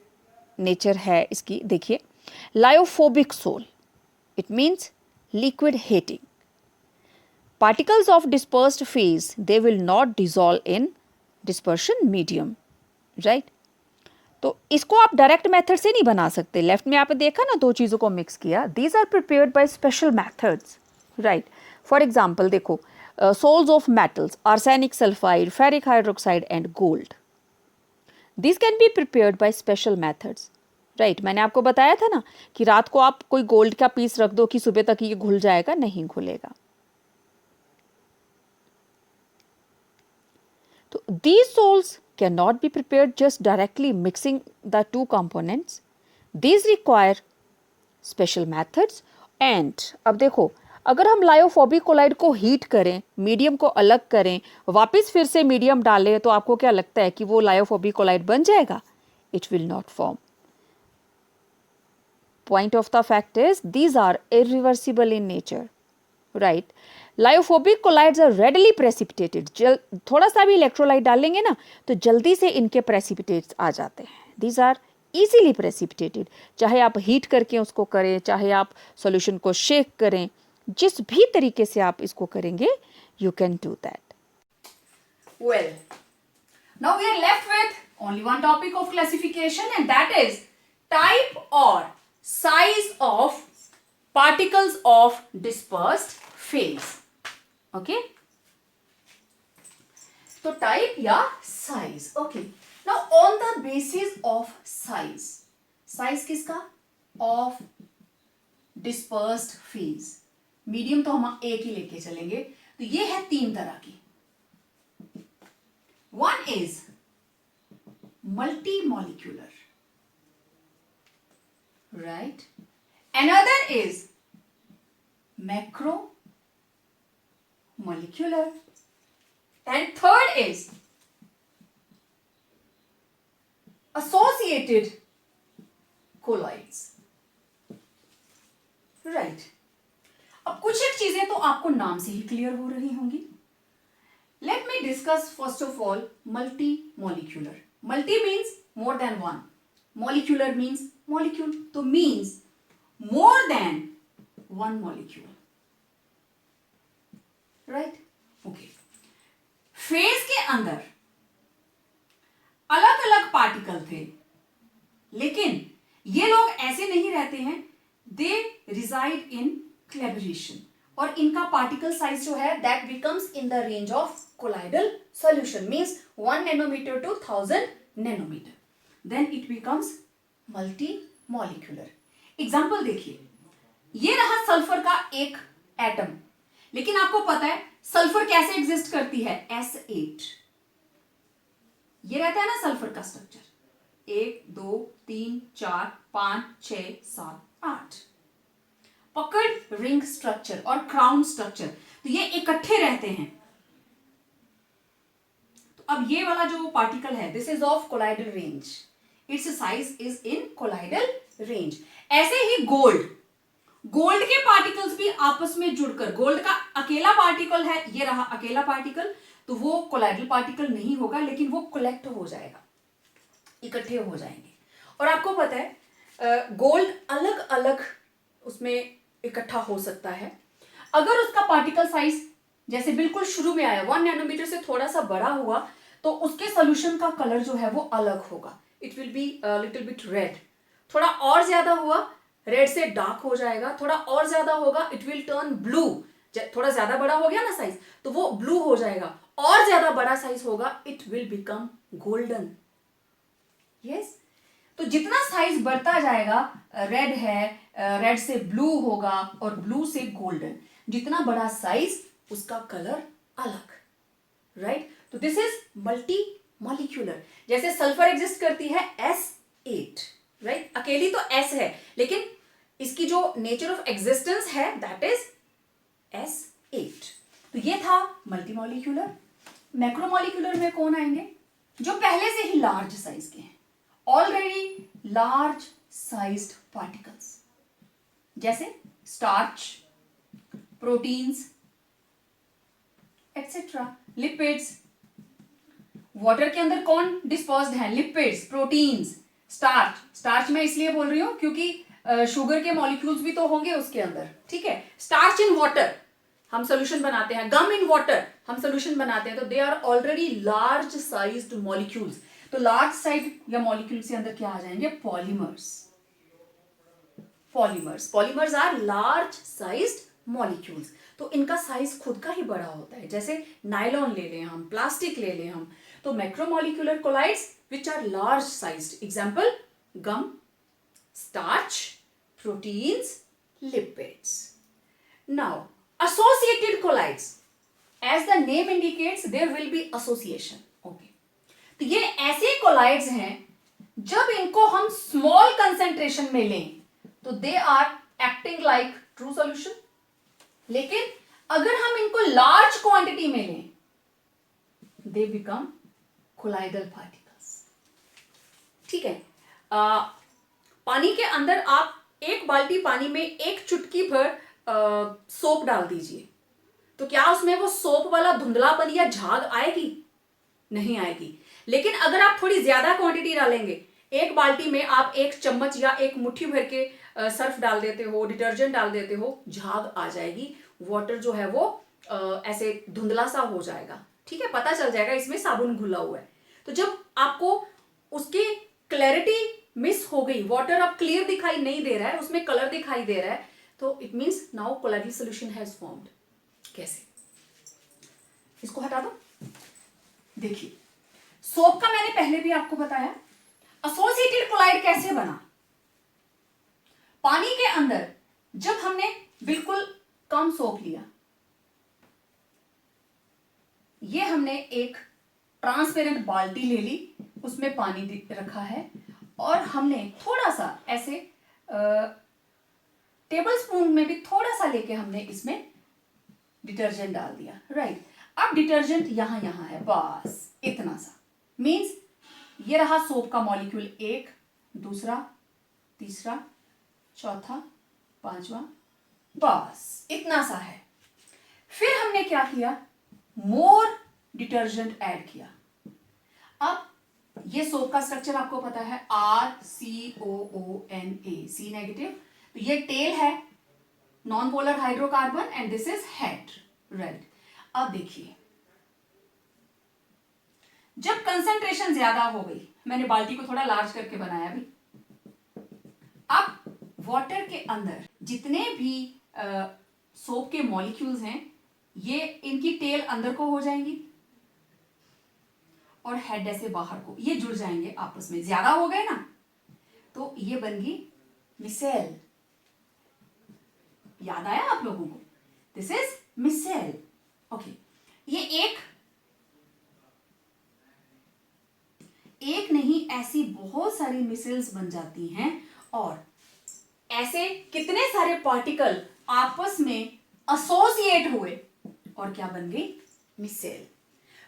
B: नेचर है इसकी, देखिए, lyophobic sol, it means liquid hating. Particles of dispersed phase, they will not dissolve in dispersion medium, right? तो इसको आप डायरेक्ट मेथड से नहीं बना सकते। लेफ्ट में आपने देखा ना, दो चीज़ों को मिक्स किया। These are prepared by special methods, right. For example देखो, sols of metals, arsenic sulphide, ferric hydroxide and gold, this can be prepared by special methods, right. मैंने आपको बताया था ना कि रात को आप कोई गोल्ड का पीस रख दो कि सुबह तक ये घुल जाएगा, नहीं घुलेगा। So these sols cannot be prepared just directly mixing the two components. These require special methods. And अब देखो, अगर हम लायोफोबिक कोलाइड को हीट करें, मीडियम को अलग करें, वापस फिर से मीडियम डालें, तो आपको क्या लगता है कि वो लायोफोबिक कोलाइड बन जाएगा? It will not form. Point of the fact is these are irreversible in nature, right? Lyophobic colloids are readily precipitated. थोड़ा सा भी इलेक्ट्रोलाइट डालेंगे ना तो जल्दी से इनके प्रेसिपिटेट्स आ जाते हैं। These are easily precipitated. चाहे आप हीट करके उसको करें, चाहे आप सॉल्यूशन को शेक करें, जिस भी तरीके से आप इसको करेंगे, you can do that.
A: Well, now we are left with only one topic of classification, and that is type or size of particles of dispersed phase. Okay, तो टाइप या size. Okay, now on the basis of size, size किसका? Of dispersed phase. Medium तो हम एक ही लेके चलेंगे। तो ये है तीन तरह की, One is multi-molecular, right? Another is macromolecular, and third is associated colloids, right? अब कुछ एक चीजें तो आपको नाम से ही क्लियर हो रही होंगी. Let me discuss first of all multi-molecular. Multi means more than one. Molecular means molecule. तो means more than one molecule. Right? Okay. Phase के अंदर अलग अलग पार्टिकल थे, लेकिन ये लोग ऐसे नहीं रहते हैं. दे रिजाइड इन कोलैबोरेशन, और इनका पार्टिकल साइज जो है that becomes in the range of colloidal solution, means 1 nanometre to 1000 nanometre. Then it becomes multi molecular. Example देखिए, ये रहा सल्फर का एक एटम, लेकिन आपको पता है सल्फर कैसे एग्जिस्ट करती है? S8. ये रहता है ना सल्फर का स्ट्रक्चर, 1 2 3 4 5 6 7 8. पकड़ रिंग स्ट्रक्चर और क्राउन स्ट्रक्चर, तो ये इकट्ठे रहते हैं. तो अब ये वाला जो पार्टिकल है, this is of colloidal range, it's size is in colloidal range. ऐसे ही गोल्ड के पार्टिकल्स भी आपस में जुड़कर, गोल्ड का अकेला पार्टिकल है, ये रहा अकेला पार्टिकल, तो वो कोलाइडल पार्टिकल नहीं होगा, लेकिन वो कलेक्ट हो जाएगा, इकट्ठे हो जाएंगे. और आपको पता है गोल्ड अलग अलग उसमें इकट्ठा हो सकता है. अगर उसका पार्टिकल साइज जैसे बिल्कुल शुरू में आया 1 नैनोमीटर से थोड़ा सा बड़ा हुआ, तो उसके सोल्यूशन का कलर जो है वो अलग होगा. It will be little bit red. थोड़ा और ज्यादा हुआ, रेड से डार्क हो जाएगा. थोड़ा और ज्यादा होगा, इट विल टर्न ब्लू. थोड़ा ज्यादा बड़ा हो गया ना साइज, तो वो ब्लू हो जाएगा. और ज्यादा बड़ा साइज होगा, it will become golden. Yes, तो जितना साइज बढ़ता जाएगा, रेड है, रेड से ब्लू होगा, और ब्लू से गोल्डन. जितना बड़ा साइज उसका कलर अलग, राइट? तो दिस इज मल्टी मॉलिक्यूलर. जैसे सल्फर एग्जिस्ट करती है S8, राइट? अकेली तो S है, लेकिन इसकी जो नेचर ऑफ एग्जिस्टेंस है दैट इज S8. तो ये था मल्टी मॉलिक्यूलर. मैक्रोमॉलिक्यूलर में कौन आएंगे? जो पहले से ही लार्ज साइज के हैं, ऑलरेडी लार्ज साइज्ड पार्टिकल्स, जैसे starch, proteins etcetera, lipids. Water के अंदर कौन डिस्पोज्ड है? Lipids, proteins, starch. स्टार्च मैं इसलिए बोल रही हूं क्योंकि शुगर के मॉलिक्यूल्स भी तो होंगे उसके अंदर, ठीक है? स्टार्च इन वाटर हम सोल्यूशन बनाते हैं, गम इन वाटर हम सोल्यूशन बनाते हैं, तो they are already large sized molecules. तो लार्ज साइज या मॉलिक्यूल के अंदर क्या आ जाएंगे? Polymers. Polymers are large sized molecules. तो इनका साइज खुद का ही बड़ा होता है. जैसे नायलॉन ले लें हम, प्लास्टिक ले लें हम, तो macromolecular colloids which are large sized. Example gum, starch, proteins, lipids. Now associated colloids, as the name indicates there will be association. okay, तो ये ऐसे कोलाइड्स हैं जब इनको हम स्मॉल कंसेंट्रेशन में लें तो they are acting like true solution, लेकिन अगर हम इनको लार्ज क्वांटिटी में लें दे बिकम कोलाइडल पार्टिकल्स. ठीक है? पानी के अंदर आप एक बाल्टी पानी में एक चुटकी भर सोप डाल दीजिए, तो क्या उसमें वो सोप वाला धुंधलापन या झाग आएगी? नहीं आएगी. लेकिन अगर आप थोड़ी ज्यादा क्वांटिटी डालेंगे, एक बाल्टी में आप एक चम्मच या एक मुट्ठी भर के सर्फ डाल देते हो, डिटर्जेंट डाल देते हो, झाग आ जाएगी. वाटर जो है वो ऐसे धुंधला सा हो जाएगा. ठीक है? पता चल जाएगा इसमें साबुन घुला हुआ है. तो जब आपको उसकी क्लैरिटी मिस हो गई, वाटर अब क्लियर दिखाई नहीं दे रहा है, उसमें कलर दिखाई दे रहा है, तो it means now colloidal solution has formed. कैसे? इसको हटा दो. देखिए, सोप का मैंने पहले भी आपको बताया. एसोसिएटेड कोलाइड कैसे बना? पानी के अंदर जब हमने बिल्कुल कम सोप लिया, ये हमने एक ट्रांसपेरेंट बाल्टी ले ली, उसमें पानी रखा है और हमने थोड़ा सा ऐसे टेबल स्पून में भी थोड़ा सा लेके हमने इसमें डिटर्जेंट डाल दिया, राइट। अब डिटर्जेंट यहां यहां है, बस इतना सा। मीन्स ये रहा सोप का मॉलिक्यूल, एक, दूसरा, तीसरा, चौथा, पांचवा, बस इतना सा है। फिर हमने क्या किया, मोर डिटर्जेंट ऐड किया। अब ये सोप का स्ट्रक्चर आपको पता है, RCOONA, सी नेगेटिव। तो ये टेल है, non polar hydrocarbon, and this is head, right. अब देखिए, जब कंसंट्रेशन ज्यादा हो गई, मैंने बाल्टी को थोड़ा लार्ज करके बनाया भी, अब वाटर के अंदर जितने भी सोप के मॉलिक्यूल्स हैं, ये इनकी टेल अंदर को हो जाएंगी और हेड ऐसे बाहर को, ये जुड़ जाएंगे आपस में, ज्यादा हो गए ना, तो ये बन गई मिसेल। याद आया आप लोगों को, दिस इज मिसेल, ओके। ये एक नहीं, ऐसी बहुत सारी मिसेल्स बन जाती हैं और ऐसे कितने सारे पार्टिकल आपस में एसोसिएट हुए और क्या बन गई, मिसेल।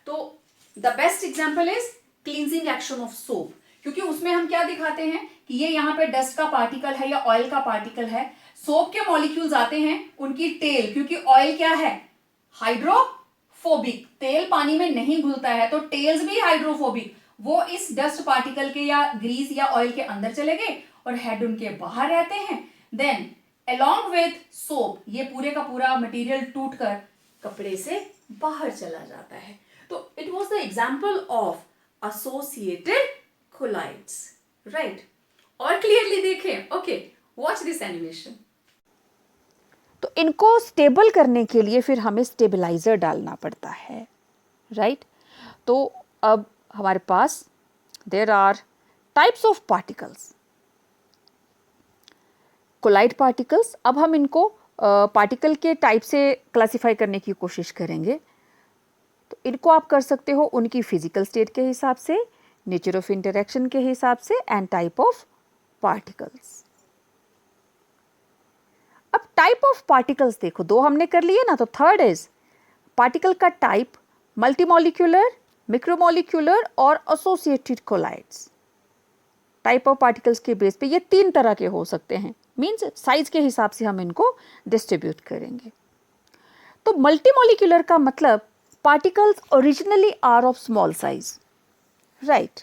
A: तो the best example is cleansing action of soap, क्योंकि उसमें हम क्या दिखाते हैं कि ये यहां पे डस्ट का पार्टिकल है या ऑयल का पार्टिकल है, सोप के मॉलिक्यूल्स आते हैं, उनकी टेल, क्योंकि ऑयल क्या है, हाइड्रोफोबिक, तेल पानी में नहीं घुलता है, तो टेल्स भी हाइड्रोफोबिक, वो इस डस्ट पार्टिकल के या ग्रीस या ऑयल के अंदर चले गए और हेड उनके बाहर रहते हैं। देन along with सोप ये पूरे का पूरा मटेरियल टूटकर कपड़े से बाहर चला जाता है। तो it was the example of associated colloids, right. और क्लियरली देखें, ओके, वॉच दिस एनिमेशन।
B: तो इनको स्टेबल करने के लिए फिर हमें स्टेबलाइजर डालना पड़ता है, राइट। तो अब हमारे पास there are types of particles, colloid particles. अब हम इनको पार्टिकल के टाइप से क्लासिफाई करने की कोशिश करेंगे। तो इनको आप कर सकते हो उनकी फिजिकल स्टेट के हिसाब से, नेचर ऑफ इंटरेक्शन के हिसाब से, एंड टाइप ऑफ पार्टिकल्स। अब टाइप ऑफ पार्टिकल्स देखो, दो हमने कर लिए ना, तो थर्ड इज पार्टिकल का टाइप, मल्टीमॉलिक्यूलर, मिक्रोमॉलिक्यूलर और associated colloids. Type of particles के बेस पे ये तीन तरह के हो सकते हैं, मीन्स साइज के हिसाब से हम इनको डिस्ट्रीब्यूट करेंगे। तो मल्टीमॉलिक्यूलर का मतलब particles originally are of small size, right,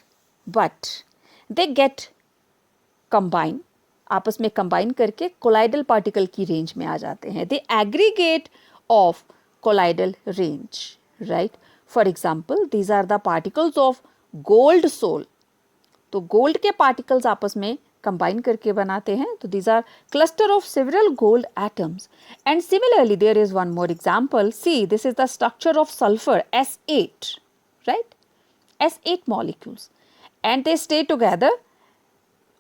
B: but they get combine, आपस में कंबाइन करके कोलाइडल पार्टिकल की रेंज में आ जाते हैं। They aggregate of colloidal range, right. For example, these are the particles of gold sol. तो गोल्ड के पार्टिकल्स आपस में कंबाइन करके बनाते हैं, तो these are cluster of several gold atoms. And similarly there is one more example, see this is the structure of sulphur, S8, right, S8 molecules, and they stay together.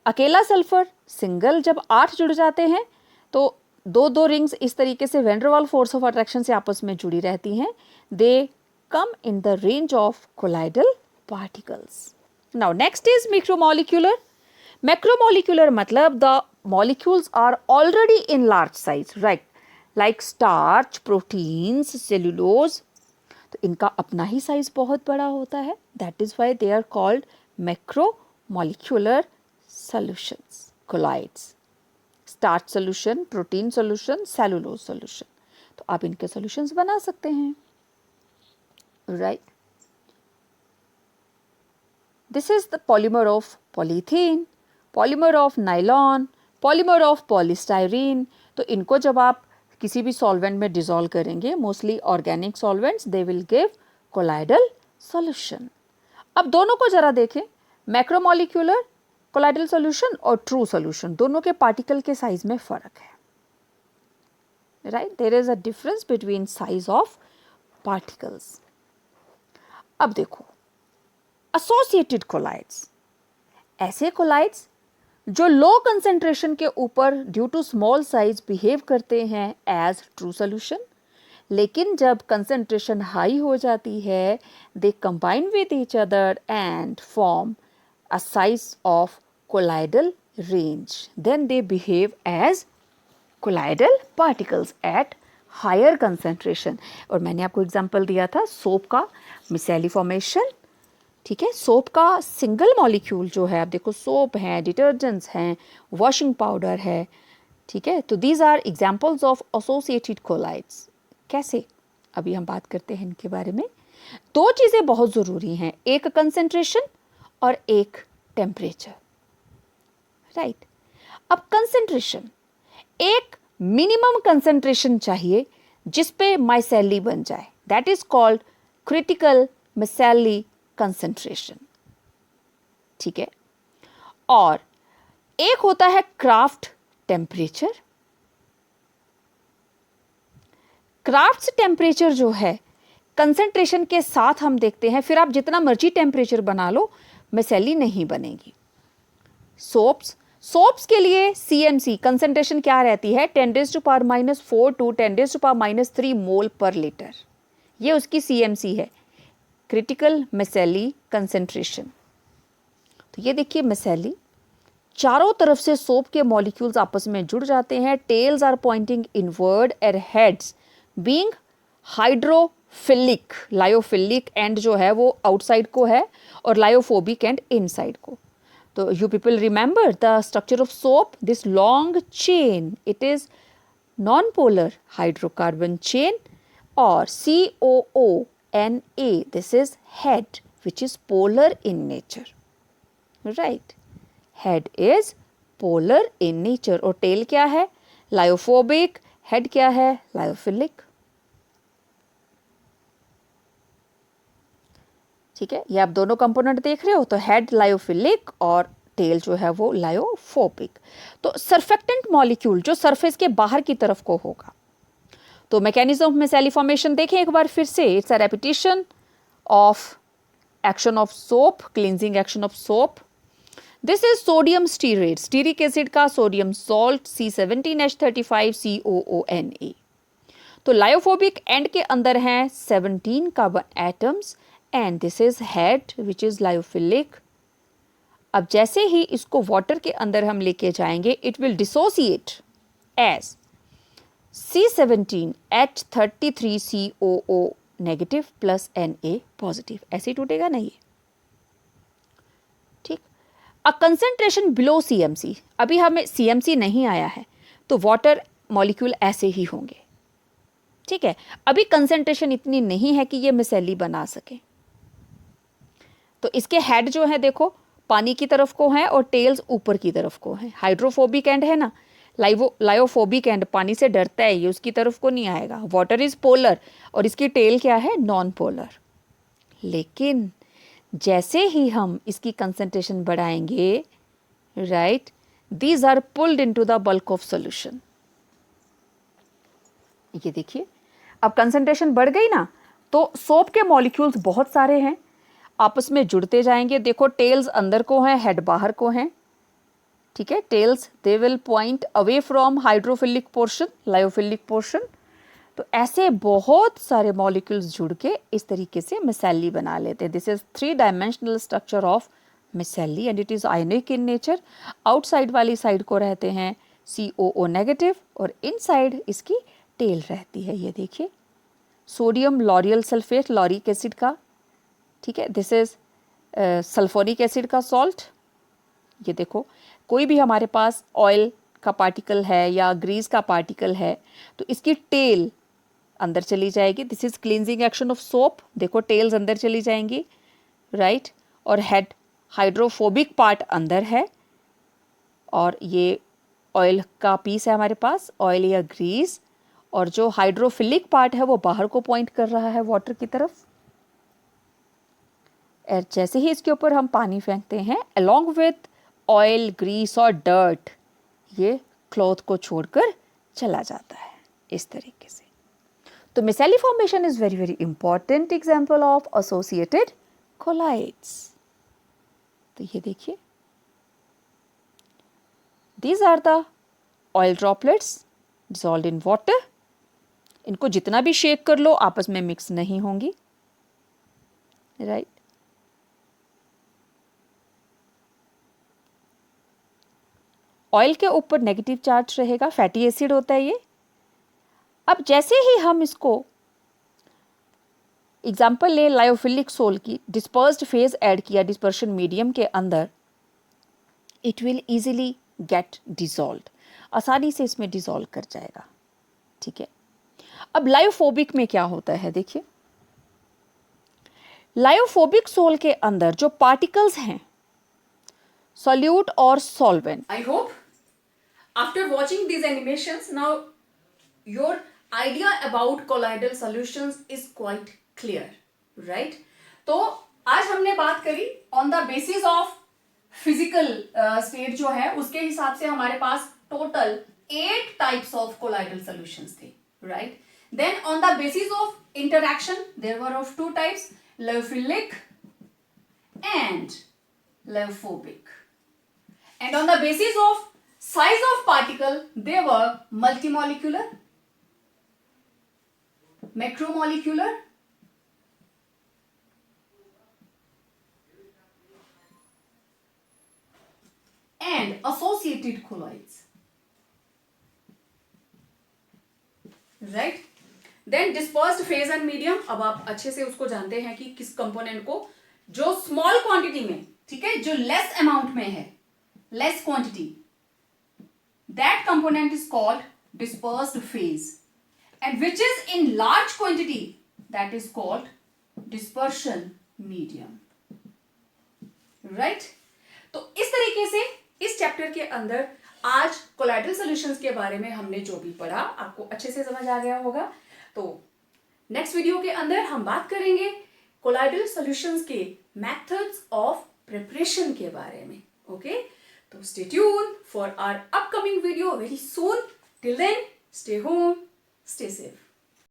B: अकेला sulphur single, जब 8 जुड़ जाते हैं तो दो दो rings इस तरीके से वैन डर वाल फोर्स ऑफ अट्रैक्शन से आपस में जुड़ी रहती हैं। They come in the range of colloidal particles. Now next is macromolecular. Macromolecular मतलब the molecules are already in large size, right? Like starch, proteins, cellulose. तो इनका अपना ही साइज बहुत बड़ा होता है. That is why they are called macromolecular solutions, colloids. Starch solution, protein solution, cellulose solution. तो आप इनके solutions बना सकते हैं, right? This is the polymer of polythene, polymer of nylon, polymer of polystyrene. तो इनको जब आप किसी भी solvent में dissolve करेंगे, mostly organic solvents, they will give colloidal solution. अब दोनों को जरा देखें, macromolecular colloidal solution और true solution, दोनों के particle के size में फ़र्क है, right? There is a difference between size of particles. अब देखो, एसोसिएटेड कोलाइड्स, ऐसे कोलाइड्स जो लो कंसेंट्रेशन के ऊपर due to small size behave करते हैं एज ट्रू सोल्यूशन, लेकिन जब कंसंट्रेशन हाई हो जाती है, they combine with each other and form a size of colloidal range. Then they behave as colloidal particles at higher concentration. और मैंने आपको एग्जांपल दिया था सोप का मिसेली फॉर्मेशन, ठीक है। सोप का सिंगल मॉलिक्यूल जो है, आप देखो सोप है, डिटर्जेंट्स हैं, वॉशिंग पाउडर है, ठीक है। तो these are examples of associated colloids. कैसे, अभी हम बात करते हैं इनके बारे में। दो चीज़ें बहुत ज़रूरी हैं, एक कंसेंट्रेशन और एक टेम्परेचर, राइट। अब कंसेंट्रेशन, एक मिनिमम कंसेंट्रेशन चाहिए जिस पे माइसेली बन जाए, that is called critical micelle concentration, ठीक है। और एक होता है क्राफ्ट टेम्परेचर। क्राफ्ट टेम्परेचर जो है कंसेंट्रेशन के साथ हम देखते हैं, फिर आप जितना मर्जी टेम्परेचर बना लो मिसेली नहीं बनेगी। सोप्स के लिए CMC कंसेंट्रेशन क्या रहती है, 10⁻⁻⁴ टू 10⁻⁻³ मोल पर लीटर, ये उसकी CMC है, क्रिटिकल मिसेली कंसेंट्रेशन। तो ये देखिए मिसेली, चारों तरफ से सोप के मॉलिक्यूल्स आपस में जुड़ जाते हैं, tails are pointing inward and heads being hydrophilic, lyophilic and जो है वो आउटसाइड को है और लायोफोबिक एंड इनसाइड को। तो you people remember the structure of soap, this long chain, it is non polar hydrocarbon chain, और COONA, this is head which is polar in nature, right? Head is polar in nature और tail क्या है, lyophobic, head क्या है, lyophilic, ठीक है। ये आप दोनों कंपोनेंट देख रहे हो, तो हेड लायोफिलिक और टेल जो है वो लायोफोबिक। तो सरफेक्टेंट मॉलिक्यूल जो सरफेस के बाहर की तरफ को होगा, तो मैकेनिज्म ऑफ मिसेली फॉर्मेशन देखें एक बार फिर से, it's a repetition of action of soap, cleansing action of soap. This is sodium stearate, stearic acid का सोडियम सॉल्ट C17H35COONA। तो लायोफोबिक एंड के अंदर हैं 17 carbon atoms and this is head which is lyophilic. अब जैसे ही इसको water के अंदर हम लेके जाएंगे, it will dissociate as C17H33COO negative plus Na positive, ऐसे ही टूटेगा नहीं, ठीक। अ कंसेंट्रेशन बिलो CMC, अभी हमें CMC नहीं आया है तो वाटर मॉलिक्यूल ऐसे ही होंगे, ठीक है। अभी कंसेंट्रेशन इतनी नहीं है कि ये मिसेली बना सके, तो इसके हेड जो है देखो पानी की तरफ को हैं और टेल्स ऊपर की तरफ को हैं। हाइड्रोफोबिक एंड है ना, लायोफोबिक एंड पानी से डरता है, ये उसकी तरफ को नहीं आएगा। वाटर इज पोलर और इसकी टेल क्या है, नॉन पोलर। लेकिन जैसे ही हम इसकी कंसंट्रेशन बढ़ाएंगे, right, these are pulled into the bulk of solution. ये देखिए अब कंसंट्रेशन बढ़ गई ना, तो सोप के मॉलिक्यूल्स बहुत सारे हैं, आपस में जुड़ते जाएंगे। देखो टेल्स अंदर को हैं, हेड बाहर को हैं, ठीक है। Tails they will point away from hydrophilic portion, lyophilic portion. तो ऐसे बहुत सारे मॉलिक्यूल्स जुड़ के इस तरीके से मिसेली बना लेते हैं। This is 3 dimensional structure of micelle and it is ionic in nature. Outside वाली साइड को रहते हैं COO नेगेटिव और इनसाइड इसकी टेल रहती है। ये देखिए sodium lauryl sulphate, lauric acid का, ठीक है। दिस इज सल्फोनिक एसिड का सॉल्ट। ये देखो कोई भी हमारे पास ऑयल का पार्टिकल है या ग्रीस का पार्टिकल है तो इसकी टेल अंदर चली जाएगी। This is cleansing action of soap, देखो टेल्स अंदर चली जाएंगी, राइट। और हेड हाइड्रोफोबिक पार्ट अंदर है और ये ऑयल का पीस है हमारे पास, ऑयल या ग्रीस, और जो हाइड्रोफिलिक पार्ट है वो बाहर को पॉइंट कर रहा है वाटर की तरफ। और जैसे ही इसके ऊपर हम पानी फेंकते हैं अलॉन्ग विथ ऑयल, ग्रीस और डर्ट, ये क्लॉथ को छोड़कर चला जाता है इस तरीके से। तो micelle formation is very very important example of associated colloids. तो ये देखिए these are the oil droplets dissolved in water इनको जितना भी शेक कर लो आपस में मिक्स नहीं होंगी, राइट। ऑयल के ऊपर नेगेटिव चार्ज रहेगा, फैटी एसिड होता है ये। अब जैसे ही हम इसको एग्जाम्पल ले लायोफिलिक सोल की, डिस्पर्स्ड फेज ऐड किया डिस्पर्शन मीडियम के अंदर, it will easily get dissolve, आसानी से इसमें डिसॉल्व कर जाएगा, ठीक है। अब लायोफोबिक में क्या होता है, देखिए लायोफोबिक सोल के अंदर जो पार्टिकल्स हैं, सॉल्यूट और solvent,
A: I hope after watching these animations now your idea about colloidal solutions is quite clear, right? तो आज हमने बात करी on the basis of physical state जो है उसके हिसाब से हमारे पास total 8 types of colloidal solutions थे, right. Then on the basis of interaction there were of 2 types, lyophilic and lyophobic, and on the basis of size of particle they were multimolecular, macromolecular, and associated colloids, right? Then dispersed phase and medium, अब आप अच्छे से उसको जानते हैं कि किस component को जो स्मॉल क्वांटिटी में, ठीक है, जो लेस अमाउंट में है, less quantity, that component is called dispersed phase, and which is in large quantity, that is called dispersion medium, right? तो इस तरीके से इस चैप्टर के अंदर आज कोलाइडल सॉल्यूशंस के बारे में हमने जो भी पढ़ा आपको अच्छे से समझ आ गया होगा। तो नेक्स्ट वीडियो के अंदर हम बात करेंगे कोलाइडल सॉल्यूशंस के मेथड्स ऑफ प्रिपरेशन के बारे में, okay? So stay tuned for our upcoming video very soon. Till then, stay home, stay safe.